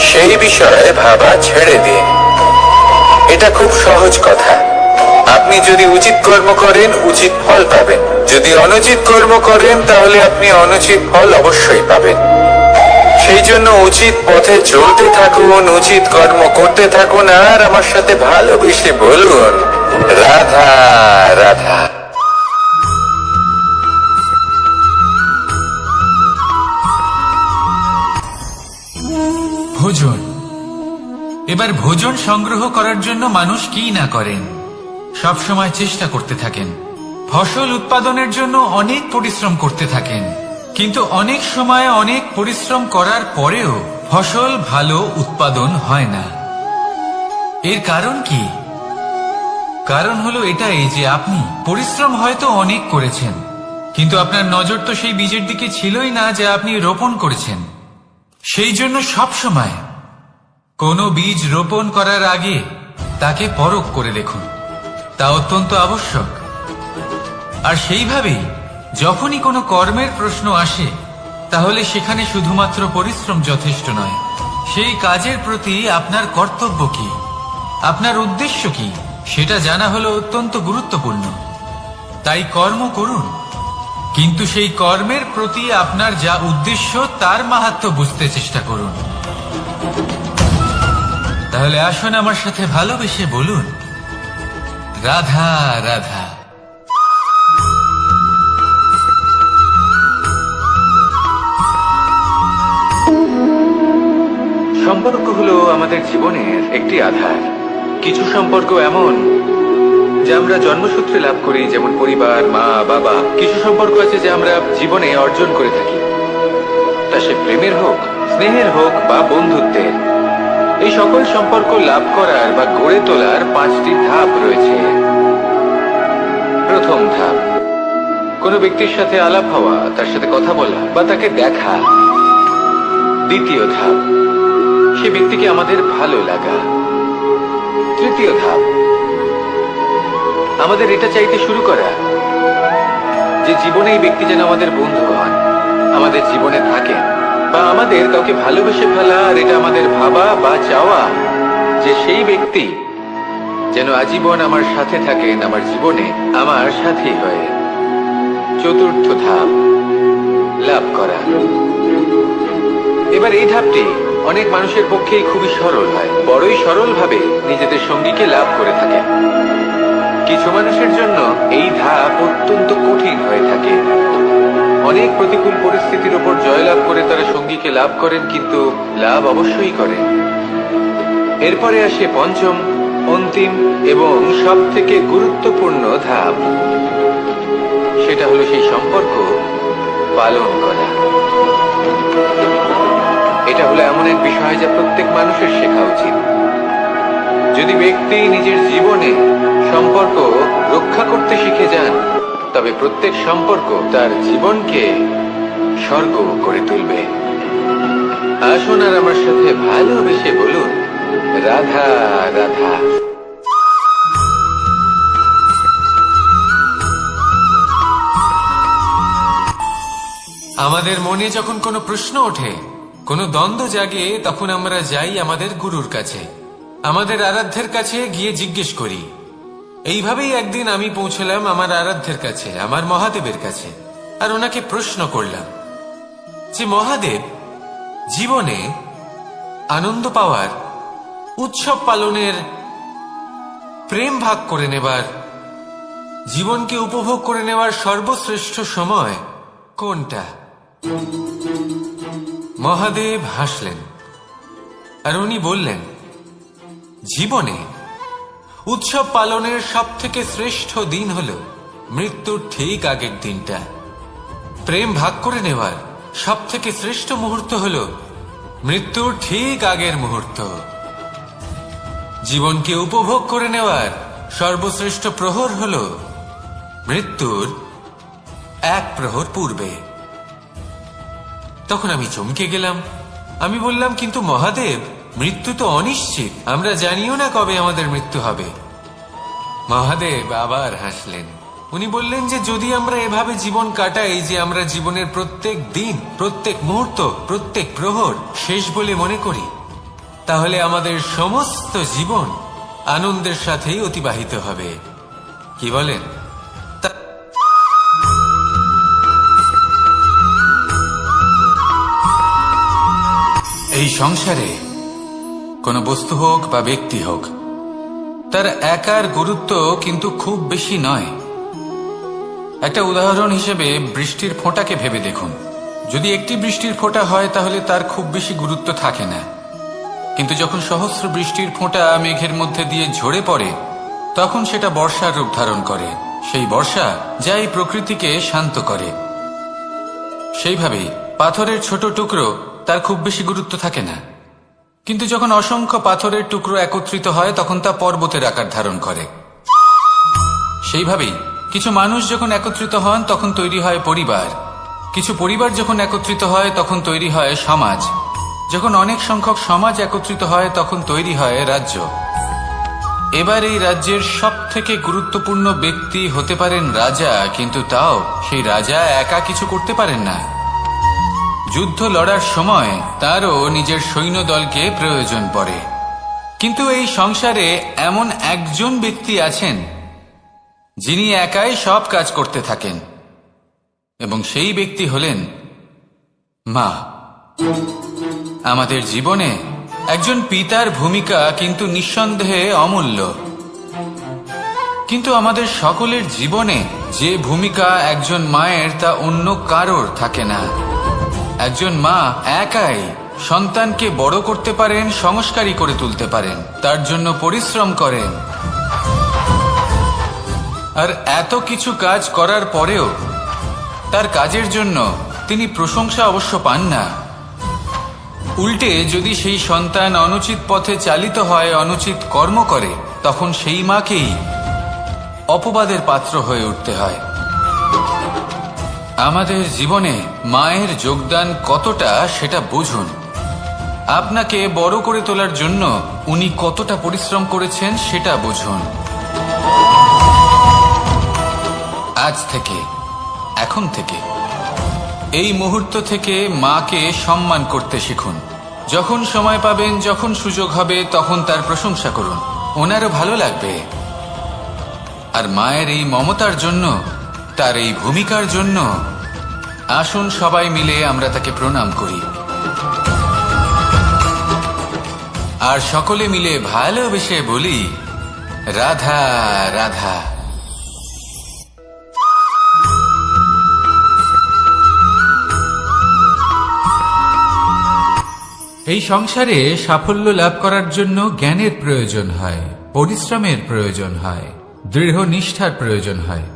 সেই বিষয়ে ভাবা ছেড়ে দিন। এটা খুব সহজ কথা। আপনি যদি উচিত কর্ম করেন উচিত ফল পাবেন, যদি অনুচিত কর্ম করেন তাহলে আপনি অনুচিত ফল অবশ্যই পাবেন। সেই জন্য উচিত পথে চলতে থাকুন, উচিত কর্ম করতে থাকুন, আর আমার সাথে ভালোবেসে বলুন রাধা রাধা। ভোজন। এবার ভোজন সংগ্রহ করার জন্য মানুষ কি না করেন, সব সময় চেষ্টা করতে থাকেন। ফসল উৎপাদনের জন্য অনেক পরিশ্রম করতে থাকেন, কিন্তু অনেক সময় অনেক পরিশ্রম করার পরেও ফসল ভালো উৎপাদন হয় না। এর কারণ কি? কারণ হলো এটাই যে আপনি পরিশ্রম হয়তো অনেক করেছেন, কিন্তু আপনার নজর তো সেই বীজের দিকে ছিলই না যা আপনি রোপণ করেছেন। সেই জন্য সব সময় কোনো বীজ রোপণ করার আগে তাকে পরখ করে দেখুন, তা অত্যন্ত আবশ্যক। আর সেইভাবেই যখনই কোনো কর্মের প্রশ্ন আসে, তাহলে সেখানে শুধুমাত্র পরিশ্রম যথেষ্ট নয়। সেই কাজের প্রতি আপনার কর্তব্য কি, আপনার উদ্দেশ্য কি, সেটা জানা হলো অত্যন্ত গুরুত্বপূর্ণ। তাই কর্ম করুন, কিন্তু সেই কর্মের প্রতি আপনার যা উদ্দেশ্য তার মাহাত্ম্য বুঝতে চেষ্টা করুন। তাহলে আসুন আমার সাথে ভালোবেসে বলুন রাধা রাধা। সম্পর্ক হলো আমাদের জীবনের একটি আধার। কিছু সম্পর্ক এমন যা আমরা জন্মসূত্রে লাভ করি, যেমন পরিবার, মা বাবা। কিছু সম্পর্ক আছে যা আমরা জীবনে অর্জন করে থাকি, তা সে প্রেমের হোক, স্নেহের হোক বা বন্ধুত্বের। এই সকল সম্পর্ক লাভ করার বা গড়ে তোলার 5টি ধাপ রয়েছে। প্রথম ধাপ, কোনো ব্যক্তির সাথে আলাপ হওয়া, তার সাথে কথা বলা বা তাকে দেখা। দ্বিতীয় ধাপ, সে ব্যক্তিকে আমাদের ভালো লাগা। তৃতীয় ধাপ, আমাদের এটা চাইতে শুরু করা যে জীবনে এই ব্যক্তি যেন আমাদের বন্ধু হন, আমাদের জীবনে থাকেন, বা আমাদের কাউকে ভালোবেসে ফেলা। আর এটা আমাদের ভাবা বা চাওয়া যে সেই ব্যক্তি যেন আজীবন আমার সাথে থাকেন, আমার জীবনে আমার সাথী হয়ে। চতুর্থ ধাপ, লাভ করা। এবার এই ধাপটি অনেক মানুষের পক্ষেই খুবই সরল হয়, বড়ই সরল ভাবে নিজেদের সঙ্গীকে লাভ করে থাকে। কিছু মানুষের জন্য এই ধাপ অত্যন্ত কঠিন হয়ে থাকে। অনেক প্রতিকূল পরিস্থিতির উপর জয়লাভ করে তারা সঙ্গীকে লাভ করেন, কিন্তু লাভ অবশ্যই করেন। এরপরে আসে পঞ্চম, অন্তিম এবং সব থেকে গুরুত্বপূর্ণ ধাপ। সেটা হলো সেই সম্পর্ক পালন করা। এটা হলো এমন এক বিষয় যা প্রত্যেক মানুষের শেখা উচিত। যদি ব্যক্তি নিজের জীবনে সম্পর্ক রক্ষা করতে শিখে যান, তবে প্রত্যেক সম্পর্ক তার জীবনকে স্বর্গ করে তুলবে। আসুন আর আমার সাথে ভালোবেসে বলুন রাধা রাধা। আমাদের মনে যখন কোনো প্রশ্ন ওঠে, কোনো দ্বন্দ্ব জাগে, তখন আমরা যাই আমাদের গুরুর কাছে, আমাদের আরাধ্যের কাছে গিয়ে জিজ্ঞেস করি। এইভাবেই একদিন আমি পৌঁছলাম আমার আরাধ্যের কাছে, আমার মহাদেবের কাছে, আর ওনাকে প্রশ্ন করলাম যে মহাদেব, জীবনে আনন্দ পাওয়ার, উৎসব পালনের, প্রেম ভাগ করে নেবার, জীবনকে উপভোগ করে নেওয়ার সর্বশ্রেষ্ঠ সময় কোনটা? মহাদেব হাসলেন আর উনি বললেন, জীবনে উৎসব পালনের সবথেকে শ্রেষ্ঠ দিন হল মৃত্যুর ঠিক আগের দিনটা। প্রেম ভাগ করে নেওয়ার সবথেকে শ্রেষ্ঠ মুহূর্ত হল মৃত্যুর ঠিক আগের মুহূর্ত। জীবনকে উপভোগ করে নেওয়ার সর্বশ্রেষ্ঠ প্রহর হল মৃত্যুর এক প্রহর পূর্বে। তখন আমি চমকে গেলাম। আমি বললাম, কিন্তু মহাদেব, মৃত্যু তো অনিশ্চিত, আমরা জানিও না কবে আমাদের মৃত্যু হবে। মহাদেব আবার হাসলেন। উনি বললেন যে যদি আমরা এভাবে জীবন কাটাই যে আমরা জীবনের প্রত্যেক দিন, প্রত্যেক মুহূর্ত, প্রত্যেক প্রহর শেষ বলে মনে করি, তাহলে আমাদের সমস্ত জীবন আনন্দের সাথেই অতিবাহিত হবে। কি বলেন? এই সংসারে কোনো বস্তু হোক বা ব্যক্তি হোক, তার একার গুরুত্ব কিন্তু খুব বেশি নয়। একটা উদাহরণ হিসেবে বৃষ্টির ফোঁটাকে ভেবে দেখুন। যদি একটি বৃষ্টির ফোঁটা হয় তাহলে তার খুব বেশি গুরুত্ব থাকে না, কিন্তু যখন সহস্র বৃষ্টির ফোঁটা মেঘের মধ্যে দিয়ে ঝরে পড়ে, তখন সেটা বর্ষার রূপ ধারণ করে। সেই বর্ষা যা এই প্রকৃতিকে শান্ত করে। সেইভাবেই পাথরের ছোট টুকরো, তার খুব বেশি গুরুত্ব থাকে না, কিন্তু যখন অসংখ্য পাথরের টুকরো একত্রিত হয় তখন তা পর্বতের আকার ধারণ করে। সেইভাবেই কিছু মানুষ যখন একত্রিত হন তখন তৈরি হয় পরিবার, কিছু পরিবার যখন একত্রিত হয় তখন তৈরি হয় সমাজ, যখন অনেক সংখ্যক সমাজ একত্রিত হয় তখন তৈরি হয় রাজ্য। এবার এই রাজ্যের সবথেকে গুরুত্বপূর্ণ ব্যক্তি হতে পারেন রাজা, কিন্তু তাও সেই রাজা একা কিছু করতে পারেন না। যুদ্ধ লড়ার সময় তারও নিজের সৈন্যদলকে প্রয়োজন পড়ে। কিন্তু এই সংসারে এমন একজন ব্যক্তি আছেন যিনি একাই সব কাজ করতে থাকেন, এবং সেই ব্যক্তি হলেন মা। আমাদের জীবনে একজন পিতার ভূমিকা কিন্তু নিঃসন্দেহে অমূল্য, কিন্তু আমাদের সকলের জীবনে যে ভূমিকা একজন মায়ের তা অন্য কারোর থাকে না। একজন মা একাই সন্তানকে বড় করতে পারেন, সংস্কারী করে তুলতে পারেন, তার জন্য পরিশ্রম করেন। আর এত কিছু কাজ করার পরেও তার কাজের জন্য তিনি প্রশংসা অবশ্য পান না। উল্টে যদি সেই সন্তান অনুচিত পথে চালিত হয়, অনুচিত কর্ম করে, তখন সেই মাকেই অপবাদের পাত্র হয়ে উঠতে হয়। আমাদের জীবনে মায়ের যোগদান কতটা সেটা বুঝুন। আপনাকে বড় করে তোলার জন্য উনি কতটা পরিশ্রম করেছেন সেটা বুঝুন। আজ থেকে, এখন থেকে, এই মুহূর্ত থেকে মাকে সম্মান করতে শিখুন। যখন সময় পাবেন, যখন সুযোগ হবে, তখন তার প্রশংসা করুন, ওনারও ভালো লাগবে। আর মায়ের এই মমতার জন্য, তার এই ভূমিকার জন্য আসুন সবাই মিলে আমরা তাকে প্রণাম করি, আর সকলে মিলে ভালোবেসে বলি, রাধা রাধা। এই সংসারে সাফল্য লাভ করার জন্য জ্ঞানের প্রয়োজন হয়, পরিশ্রমের প্রয়োজন হয়, দৃঢ় নিষ্ঠার প্রয়োজন হয়,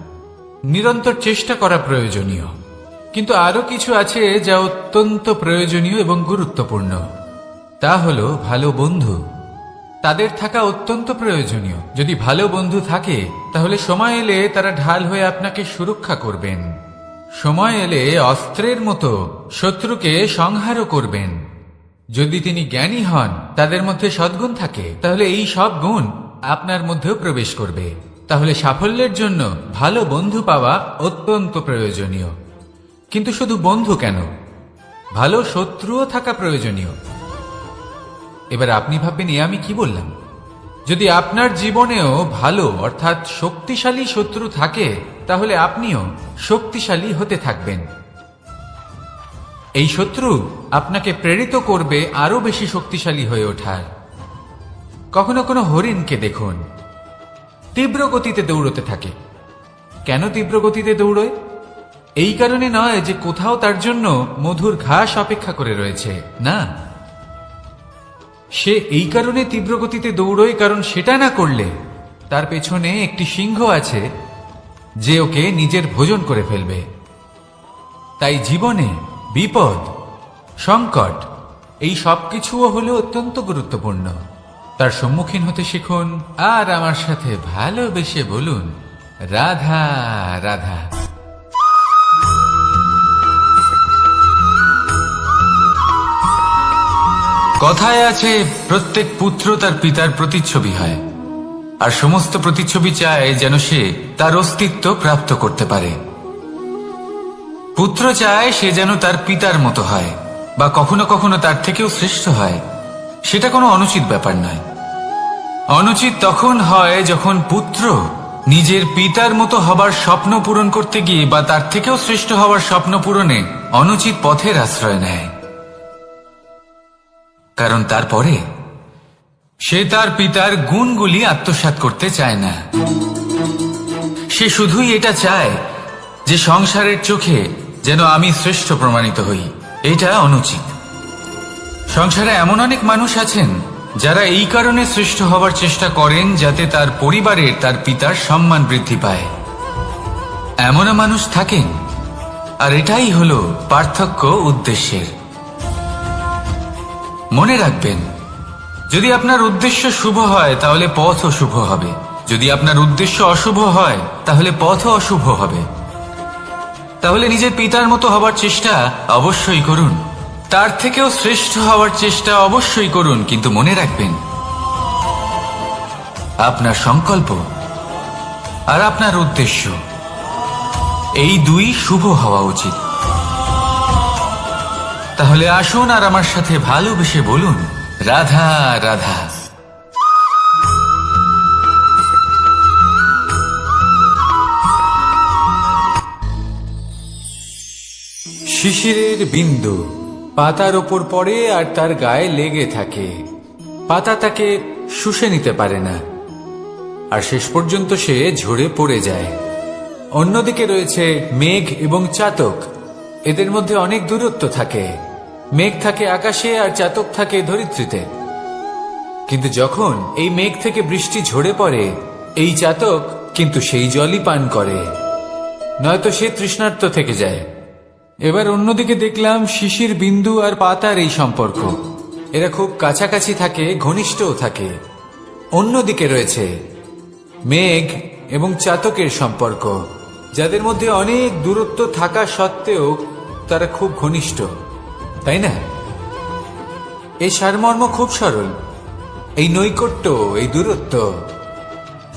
নিরন্তর চেষ্টা করা প্রয়োজনীয়। কিন্তু আরো কিছু আছে যা অত্যন্ত প্রয়োজনীয় এবং গুরুত্বপূর্ণ। তা হলো ভালো বন্ধু। তাদের থাকা অত্যন্ত প্রয়োজনীয়। যদি ভালো বন্ধু থাকে তাহলে সময় এলে তারা ঢাল হয়ে আপনাকে সুরক্ষা করবেন। সময় এলে অস্ত্রের মতো শত্রুকে সংহারও করবেন। যদি তিনি জ্ঞানী হন, তাদের মধ্যে সদ্গুণ থাকে, তাহলে এই সব গুণ আপনার মধ্যেও প্রবেশ করবে। তাহলে সাফল্যের জন্য ভালো বন্ধু পাওয়া অত্যন্ত প্রয়োজনীয়। কিন্তু শুধু বন্ধু কেন, ভালো শত্রুও থাকা প্রয়োজনীয়। এবার আপনি ভাববেন, আমি কি বললাম? যদি আপনার জীবনেও ভালো অর্থাৎ শক্তিশালী শত্রু থাকে, তাহলে আপনিও শক্তিশালী হতে থাকবেন। এই শত্রু আপনাকে প্রেরিত করবে আরো বেশি শক্তিশালী হয়ে ওঠার। কখনো কোনো হরিণকে দেখুন, তীব্র গতিতে দৌড়তে থাকে। কেন তীব্র গতিতে দৌড়য়? এই কারণে নয় যে কোথাও তার জন্য মধুর ঘাস অপেক্ষা করে রয়েছে, না। সে এই কারণে তীব্র গতিতে দৌড়য় কারণ সেটা না করলে তার পেছনে একটি সিংহ আছে যে ওকে নিজের ভোজন করে ফেলবে। তাই জীবনে বিপদ, সংকট এই সবকিছুও হলো অত্যন্ত গুরুত্বপূর্ণ। তার সম্মুখীন হতে শিখুন আর আমার সাথে ভালোবেসে বলুন, রাধা রাধা। কথায় আছে, প্রত্যেক পুত্র তার পিতার প্রতিচ্ছবি হয়, আর সমস্ত প্রতিচ্ছবি চায় যেন সে তার অস্তিত্ব প্রাপ্ত করতে পারে। পুত্র চায় সে যেন তার পিতার মতো হয়, বা কখনো কখনো তার থেকেও শ্রেষ্ঠ হয়। সেটা কোনো অনুচিত ব্যাপার নয়। অনুচিত তখন হয় যখন পুত্র নিজের পিতার মতো হবার স্বপ্ন পূরণ করতে গিয়ে বা তার থেকেও শ্রেষ্ঠ হবার স্বপ্ন পূরণে অনুচিত পথের আশ্রয় নেয়। কারণ তারপরে সে তার পিতার গুণগুলি আত্মসাৎ করতে চায় না। সে শুধুই এটা চায় যে সংসারের চোখে যেন আমি শ্রেষ্ঠ প্রমাণিত হই। এটা অনুচিত। সংসারে এমন অনেক মানুষ আছেন যারা এই কারণে শ্রেষ্ঠ হবার চেষ্টা করেন যাতে তার পরিবারের তার পিতার সম্মান বৃদ্ধি পায়। এমনও মানুষ থাকেন, আর এটাই হলো পার্থক্য উদ্দেশ্যের। মনে রাখবেন, যদি আপনার উদ্দেশ্য শুভ হয় তাহলে পথও শুভ হবে, যদি আপনার উদ্দেশ্য অশুভ হয় তাহলে পথও অশুভ হবে। তাহলে নিজের পিতার মতো হবার চেষ্টা অবশ্যই করুন, তার থেকেও শ্রেষ্ঠ হওয়ার চেষ্টা অবশ্যই করুন, কিন্তু মনে রাখবেন আপনার সংকল্প আর আপনার উদ্দেশ্য এই দুই শুভ হওয়া উচিত। তাহলে আসুন আর আমার সাথে ভালোবেসে বলুন, রাধা রাধা। শিশিরের বিন্দু পাতার ওপর পড়ে আর তার গায়ে লেগে থাকে। পাতা তাকে শুষে নিতে পারে না, আর শেষ পর্যন্ত সে ঝরে পড়ে যায়। অন্যদিকে রয়েছে মেঘ এবং চাতক। এদের মধ্যে অনেক দূরত্ব থাকে। মেঘ থাকে আকাশে আর চাতক থাকে ধরিত্রীতে। কিন্তু যখন এই মেঘ থেকে বৃষ্টি ঝরে পড়ে, এই চাতক কিন্তু সেই জলই পান করে, নয়তো সে তৃষ্ণার্ত থেকে যায়। এবার অন্যদিকে দেখলাম শিশির বিন্দু আর পাতার এই সম্পর্ক। এরা খুব কাছাকাছি থাকে, ঘনিষ্ঠও থাকে। অন্যদিকে রয়েছে মেঘ এবং চাতকের সম্পর্ক, যাদের মধ্যে অনেক দূরত্ব থাকা সত্ত্বেও তারা খুব ঘনিষ্ঠ, তাই না? এই সারমর্ম খুব সরল। এই নৈকট্য, এই দূরত্ব,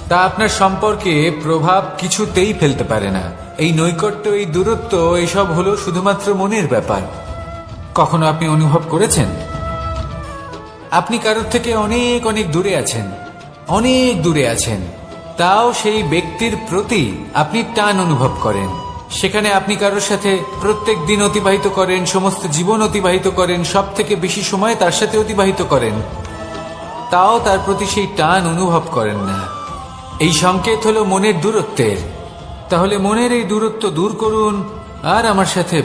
তা আপনার সম্পর্কে প্রভাব কিছুতেই ফেলতে পারে না। এই নৈকট্য, এই দূরত্ব, এসব হলো শুধুমাত্র মনের ব্যাপার। কখনো আপনি অনুভব করেছেন আপনি কারোর থেকে অনেক অনেক দূরে আছেন, অনেক দূরে আছেন, তাও সেই ব্যক্তির প্রতি আপনি টান অনুভব করেন। সেখানে আপনি কারোর সাথে প্রত্যেক দিন অতিবাহিত করেন, সমস্ত জীবন অতিবাহিত করেন, সব থেকে বেশি সময় তার সাথে অতিবাহিত করেন, তাও তার প্রতি সেই টান অনুভব করেন না। এই সংকেত হলো মনের দূরত্বের। তাহলে মনের এই দূরত্ব দূর করুন আর আমার সাথে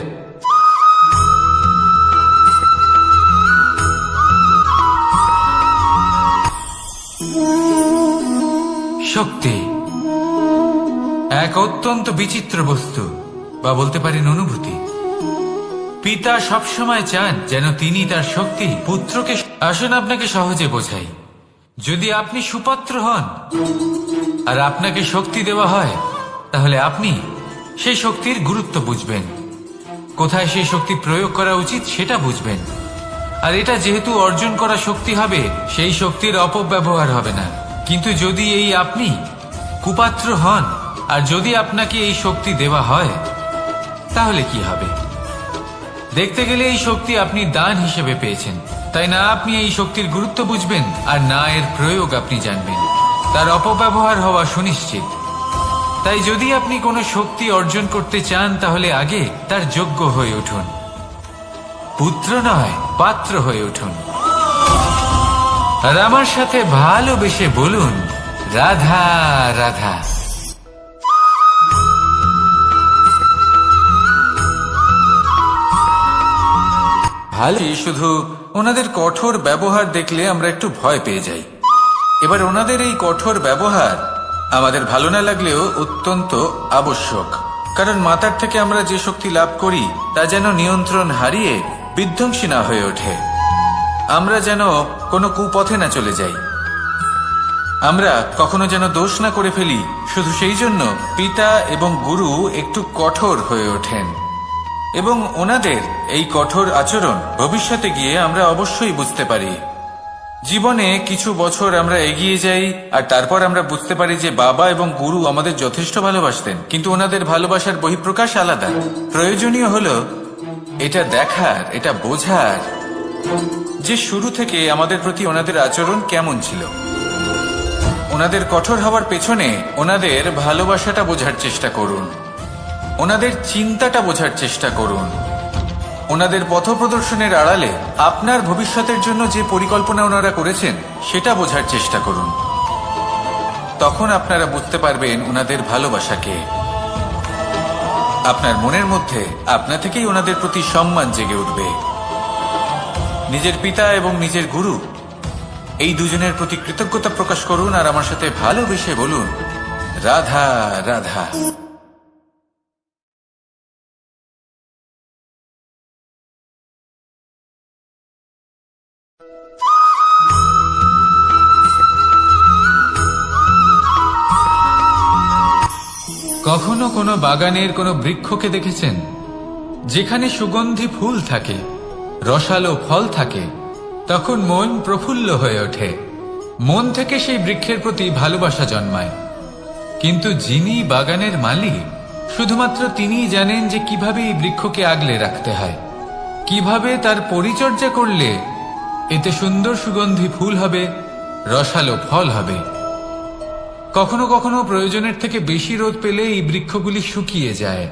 শক্তি এক অত্যন্ত বিচিত্র বস্তু, বা বলতে পারেন অনুভূতি। পিতা সবসময় চান যেন তিনি তার শক্তি পুত্রকে। আসুন আপনাকে সহজে বোঝাই। যদি আপনি সুপাত্র হন আর আপনাকে শক্তি দেওয়া হয়, তাহলে আপনি সেই শক্তির গুরুত্ব বুঝবেন, কোথায় সেই শক্তি প্রয়োগ করা উচিত সেটা বুঝবেন। আর এটা যেহেতু অর্জন করা শক্তি হবে, সেই শক্তির অপব্যবহার হবে না। কিন্তু যদি এই আপনি কুপাত্র হন আর যদি আপনাকে এই শক্তি দেওয়া হয়, তাহলে কি হবে? দেখতে গেলে এই শক্তি আপনি দান হিসেবে পেয়েছেন, তাই না আপনি এই শক্তির গুরুত্ব বুঝবেন আর না এর প্রয়োগ আপনি জানবেন। তার অপব্যবহার হওয়া সুনিশ্চিত। তাই যদি আপনি কোনো শক্তি অর্জন করতে চান, তাহলে আগে তার যোগ্য হয়ে উঠুন। পুত্র নয়, পাত্র হয়ে উঠুন। আর আমার সাথে ভালোবেসে বলুন, রাধা রাধা। ভালো, শুধু ওনাদের কঠোর ব্যবহার দেখলে আমরা একটু ভয় পেয়ে যাই। এবার ওনাদের এই কঠোর ব্যবহার আমাদের ভালো না লাগলেও অত্যন্ত আবশ্যক, কারণ মাতার থেকে আমরা যে শক্তি লাভ করি তা যেন নিয়ন্ত্রণ হারিয়ে বিধ্বংসী না হয়ে ওঠে। আমরা যেন কোনো কুপথে না চলে যাই, আমরা কখনো যেন দোষ না করে ফেলি। শুধু সেই জন্য পিতা এবং গুরু একটু কঠোর হয়ে ওঠেন, এবং ওনাদের এই কঠোর আচরণ ভবিষ্যতে গিয়ে আমরা অবশ্যই বুঝতে পারি। জীবনে কিছু বছর আমরা এগিয়ে যাই আর তারপর আমরা বুঝতে পারি যে বাবা এবং গুরু আমাদের যথেষ্ট ভালোবাসতেন, কিন্তু ওনাদের ভালোবাসার বহিঃপ্রকাশ আলাদা। প্রয়োজনীয় হলো এটা দেখার, এটা বোঝার যে শুরু থেকে আমাদের প্রতি ওনাদের আচরণ কেমন ছিল। ওনাদের কঠোর হওয়ার পেছনে ওনাদের ভালোবাসাটা বোঝার চেষ্টা করুন, ওনাদের চিন্তাটা বোঝার চেষ্টা করুন, ওনাদের পথপ্রদর্শনের আড়ালে আপনার ভবিষ্যতের জন্য যে পরিকল্পনা ওনারা করেছেন সেটা বোঝার চেষ্টা করুন। তখন আপনারা বুঝতে পারবেন ওনাদের ভালোবাসাকে। আপনার মনের মধ্যে আপনা থেকেই ওনাদের প্রতি সম্মান জেগে উঠবে। নিজের পিতা এবং নিজের গুরু এই দুজনের প্রতি কৃতজ্ঞতা প্রকাশ করুন আর আমার সাথে ভালোবেসে বলুন, রাধা রাধা। কখনো কোনো বাগানের কোনো বৃক্ষকে দেখেছেন যেখানে সুগন্ধি ফুল থাকে, রসালো ফল থাকে? তখন মন প্রফুল্ল হয়ে ওঠে, মন থেকে সেই বৃক্ষের প্রতি ভালোবাসা জন্মায়। কিন্তু যিনি বাগানের মালিক, শুধুমাত্র তিনিই জানেন যে কিভাবে এই বৃক্ষকে আগলে রাখতে হয়, কিভাবে তার পরিচর্যা করলে এতে সুন্দর সুগন্ধি ফুল হবে, রসালো ফল হবে। কখনো কখনো প্রয়োজনের থেকে বেশি রোদ পেলে এই বৃক্ষগুলি শুকিয়ে যায়,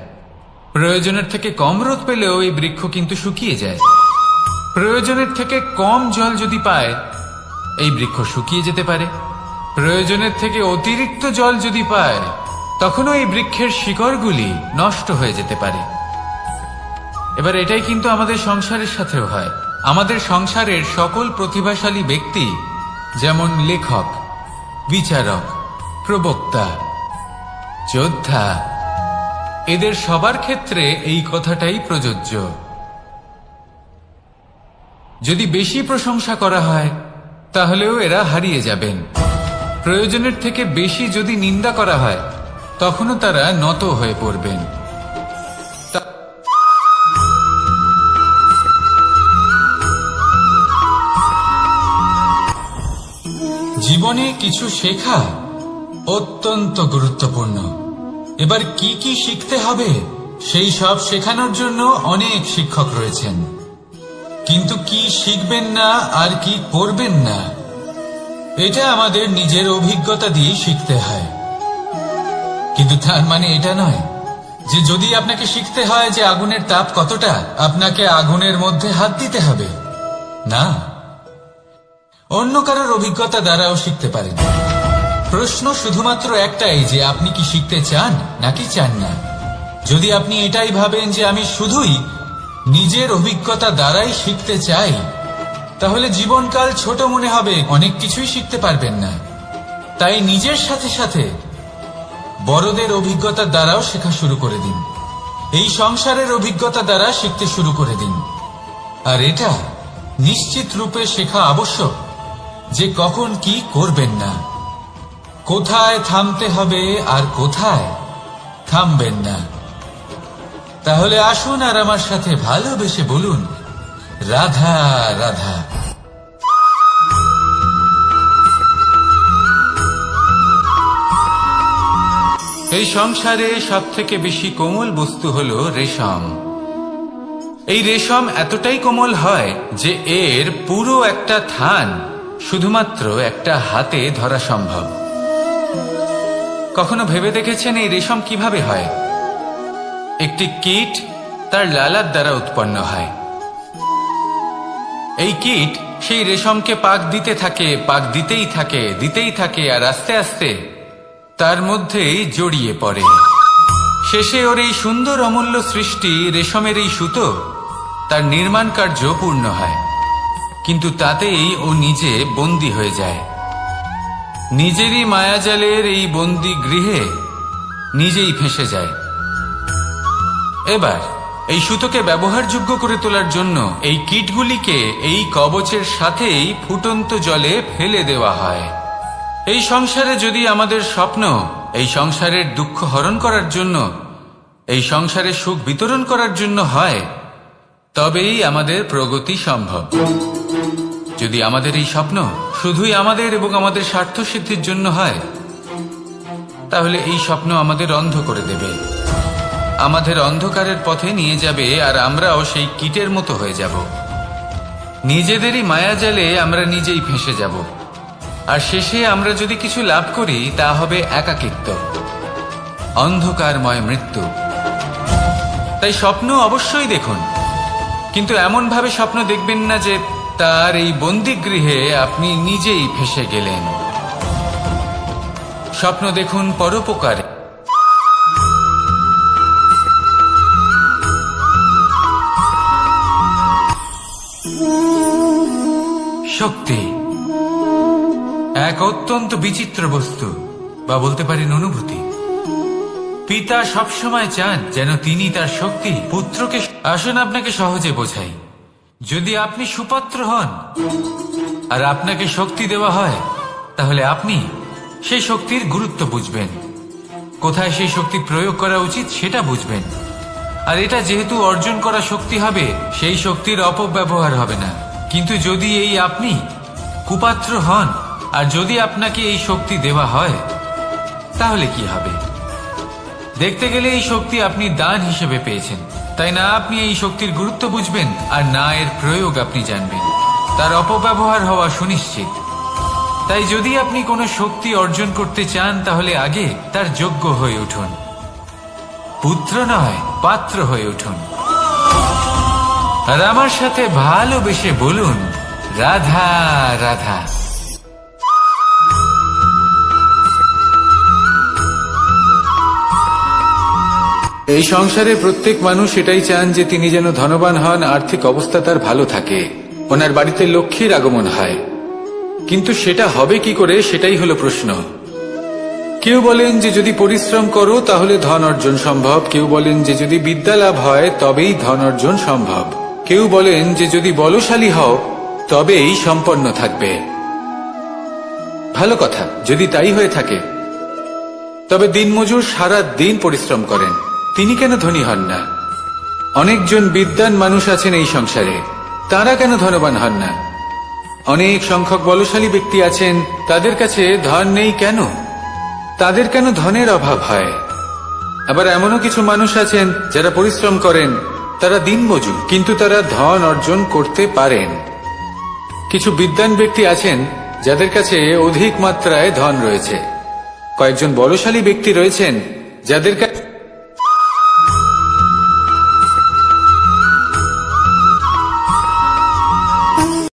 প্রয়োজনের থেকে কম রোদ পেলেও এই বৃক্ষ কিন্তু শুকিয়ে যায়। প্রয়োজনের থেকে কম জল যদি পায় এই বৃক্ষ শুকিয়ে যেতে পারে, প্রয়োজনের থেকে অতিরিক্ত জল যদি পায় তখনও এই বৃক্ষের শিকড়গুলি নষ্ট হয়ে যেতে পারে। এবার এটাই কিন্তু আমাদের সংসারের সাথেও হয়। আমাদের সংসারের সকল প্রতিভাশালী ব্যক্তি, যেমন লেখক, বিচারক, প্রবক্তা, যোদ্ধা, এদের সবার ক্ষেত্রে এই কথাটাই প্রযোজ্য। যদি বেশি প্রশংসা করা হয় তাহলেও এরা হারিয়ে যাবেন। প্রয়োজনের থেকে বেশি যদি নিন্দা করা হয় তখনও তারা নত হয়ে পড়বেন। জীবনে কিছু শেখা অত্যন্ত গুরুত্বপূর্ণ। এবার কি কি শিখতে হবে সেই সব শেখানোর জন্য অনেক শিক্ষক রয়েছেন, কিন্তু কি শিখবেন না আর কি করবেন না এটা আমাদের নিজের অভিজ্ঞতা দিয়ে শিখতে হয়। কিন্তু তার মানে এটা নয় যে যদি আপনাকে শিখতে হয় যে আগুনের তাপ কতটা, আপনাকে আগুনের মধ্যে হাত দিতে হবে। না, অন্য কারোর অভিজ্ঞতা দ্বারাও শিখতে পারেন। প্রশ্ন শুধুমাত্র একটাই যে আপনি কি শিখতে চান নাকি চান না। যদি আপনি এটাই ভাবেন যে আমি শুধুই নিজের অভিজ্ঞতা দ্বারাই শিখতে চাই, তাহলে জীবনকাল ছোট মনে হবে, অনেক কিছুই শিখতে পারবেন না। তাই নিজের সাথে সাথে বড়দের অভিজ্ঞতা দ্বারাও শেখা শুরু করে দিন, এই সংসারের অভিজ্ঞতা দ্বারা শিখতে শুরু করে দিন। আর এটা নিশ্চিত রূপে শেখা আবশ্যক যে কখন কি করবেন না, কোথায় থামতে হবে আর কোথায় থামবেন না। তাহলে আসুন আর আমার সাথে ভালোবেসে বলুন, রাধা রাধা। এই সংসারে সব থেকে বেশি কোমল বস্তু হলো রেশম। এই রেশম এতটাই কোমল হয় যে এর পুরো একটা থান শুধুমাত্র একটা হাতে ধরা সম্ভব। কখনো ভেবে দেখেছেন এই রেশম কিভাবে হয়? একটি কীট তার লালার দ্বারা উৎপন্ন হয়। এই কীট সেই রেশমকে পাক দিতে থাকে, পাক দিতেই থাকে আর আস্তে আস্তে তার মধ্যেই জড়িয়ে পড়ে। শেষে ওর এই সুন্দর অমূল্য সৃষ্টি রেশমের এই সুতো তার নির্মাণ কার্য পূর্ণ হয়, কিন্তু তাতেই ও নিজে বন্দী হয়ে যায়। নিজেরই মায়াজালের এই বন্দি গৃহে নিজেই ফেঁসে যায়। এবার এই সুতোকে ব্যবহারযোগ্য করে তোলার জন্য এই কীটগুলিকে এই কবচের সাথেই ফুটন্ত জলে ফেলে দেওয়া হয়। এই সংসারে যদি আমাদের স্বপ্ন এই সংসারের দুঃখ হরণ করার জন্য, এই সংসারে সুখ বিতরণ করার জন্য হয়, তবেই আমাদের প্রগতি সম্ভব। যদি আমাদের এই স্বপ্ন শুধুই আমাদের এবং আমাদের স্বার্থ সিদ্ধির জন্য হয়, তাহলে এই স্বপ্ন আমাদের অন্ধ করে দেবে, আমাদের অন্ধকারের পথে নিয়ে যাবে, আর আমরাও সেই কীটের মতো হয়ে যাব। নিজেদেরই মায়াজালে আমরা নিজেই ফেঁসে যাব, আর শেষে আমরা যদি কিছু লাভ করি তা হবে একাকিত্ব, অন্ধকারময় মৃত্যু। তাই স্বপ্ন অবশ্যই দেখুন, কিন্তু এমন ভাবে স্বপ্ন দেখবেন না যে তার এই বন্দিগৃহে আপনি নিজেই ফেঁসে গেলেন। স্বপ্ন দেখুন পরোপকারে। শক্তি এক অত্যন্ত বিচিত্র বস্তু, বা বলতে পারেন অনুভূতি। পিতা সবসময় চান যেন তিনি তার শক্তি পুত্রকে। আসুন আপনাকে সহজে বোঝাই। যদি আপনি সুপাত্র হন আর আপনাকে শক্তি দেওয়া হয়, তাহলে আপনি সেই শক্তির গুরুত্ব বুঝবেন, কোথায় সেই শক্তি প্রয়োগ করা উচিত সেটা বুঝবেন। আর এটা যেহেতু অর্জন করা শক্তি হবে, সেই শক্তির অপব্যবহার হবে না। কিন্তু যদি এই আপনি কুপাত্র হন আর যদি আপনাকে এই শক্তি দেওয়া হয়, তাহলে কি হবে? দেখতে গেলে এই শক্তি আপনি দান হিসেবে পেয়েছেন, তাই না আপনি এই শক্তির গুরুত্ব বুঝবেন, আর না এর প্রয়োগ আপনি জানবেন। তার অপব্যবহার হওয়া সুনিশ্চিত। তাই যদি আপনি কোনো শক্তি অর্জন করতে চান, তাহলে আগে তার যোগ্য হয়ে উঠুন, পুত্র নয় পাত্র হয়ে উঠুন। আর আমার সাথে ভালোবেসে বলুন, রাধা রাধা। এই সংসারে প্রত্যেক মানুষ এটাই চান যে তিনি যেন ধনবান হন, আর্থিক অবস্থা তার ভালো থাকে, ওনার বাড়িতে লক্ষ্মীর আগমন হয়। কিন্তু সেটা হবে কি করে, সেটাই হলো প্রশ্ন। কেউ বলেন যে যদি পরিশ্রম করো তাহলে ধন অর্জন সম্ভব, কেউ বলেন যে যদি বিদ্যা লাভ হয় তবেই ধন অর্জন সম্ভব, কেউ বলেন যে যদি বলশালী হও তবেই সম্পন্ন থাকবে। ভালো কথা, যদি তাই হয়ে থাকে, তবে দিনমজুর সারা দিন পরিশ্রম করেন, তিনি কেন ধনী হন না? অনেকজন বিদ্বান মানুষ আছেন এই সংসারে, তারা কেন ধনবান হন না? অনেক সংখ্যক বলশালী ব্যক্তি আছেন, তাদের কাছে ধন নেই কেন? তাদের কেন ধনের অভাব হয়? আবার এমনও কিছু মানুষ আছেন যারা পরিশ্রম করেন, তারা দিনমজুর, কিন্তু তারা ধন অর্জন করতে পারেন। কিছু বিদ্বান ব্যক্তি আছেন যাদের কাছে অধিক মাত্রায় ধন রয়েছে, কয়েকজন বলশালী ব্যক্তি রয়েছেন যাদের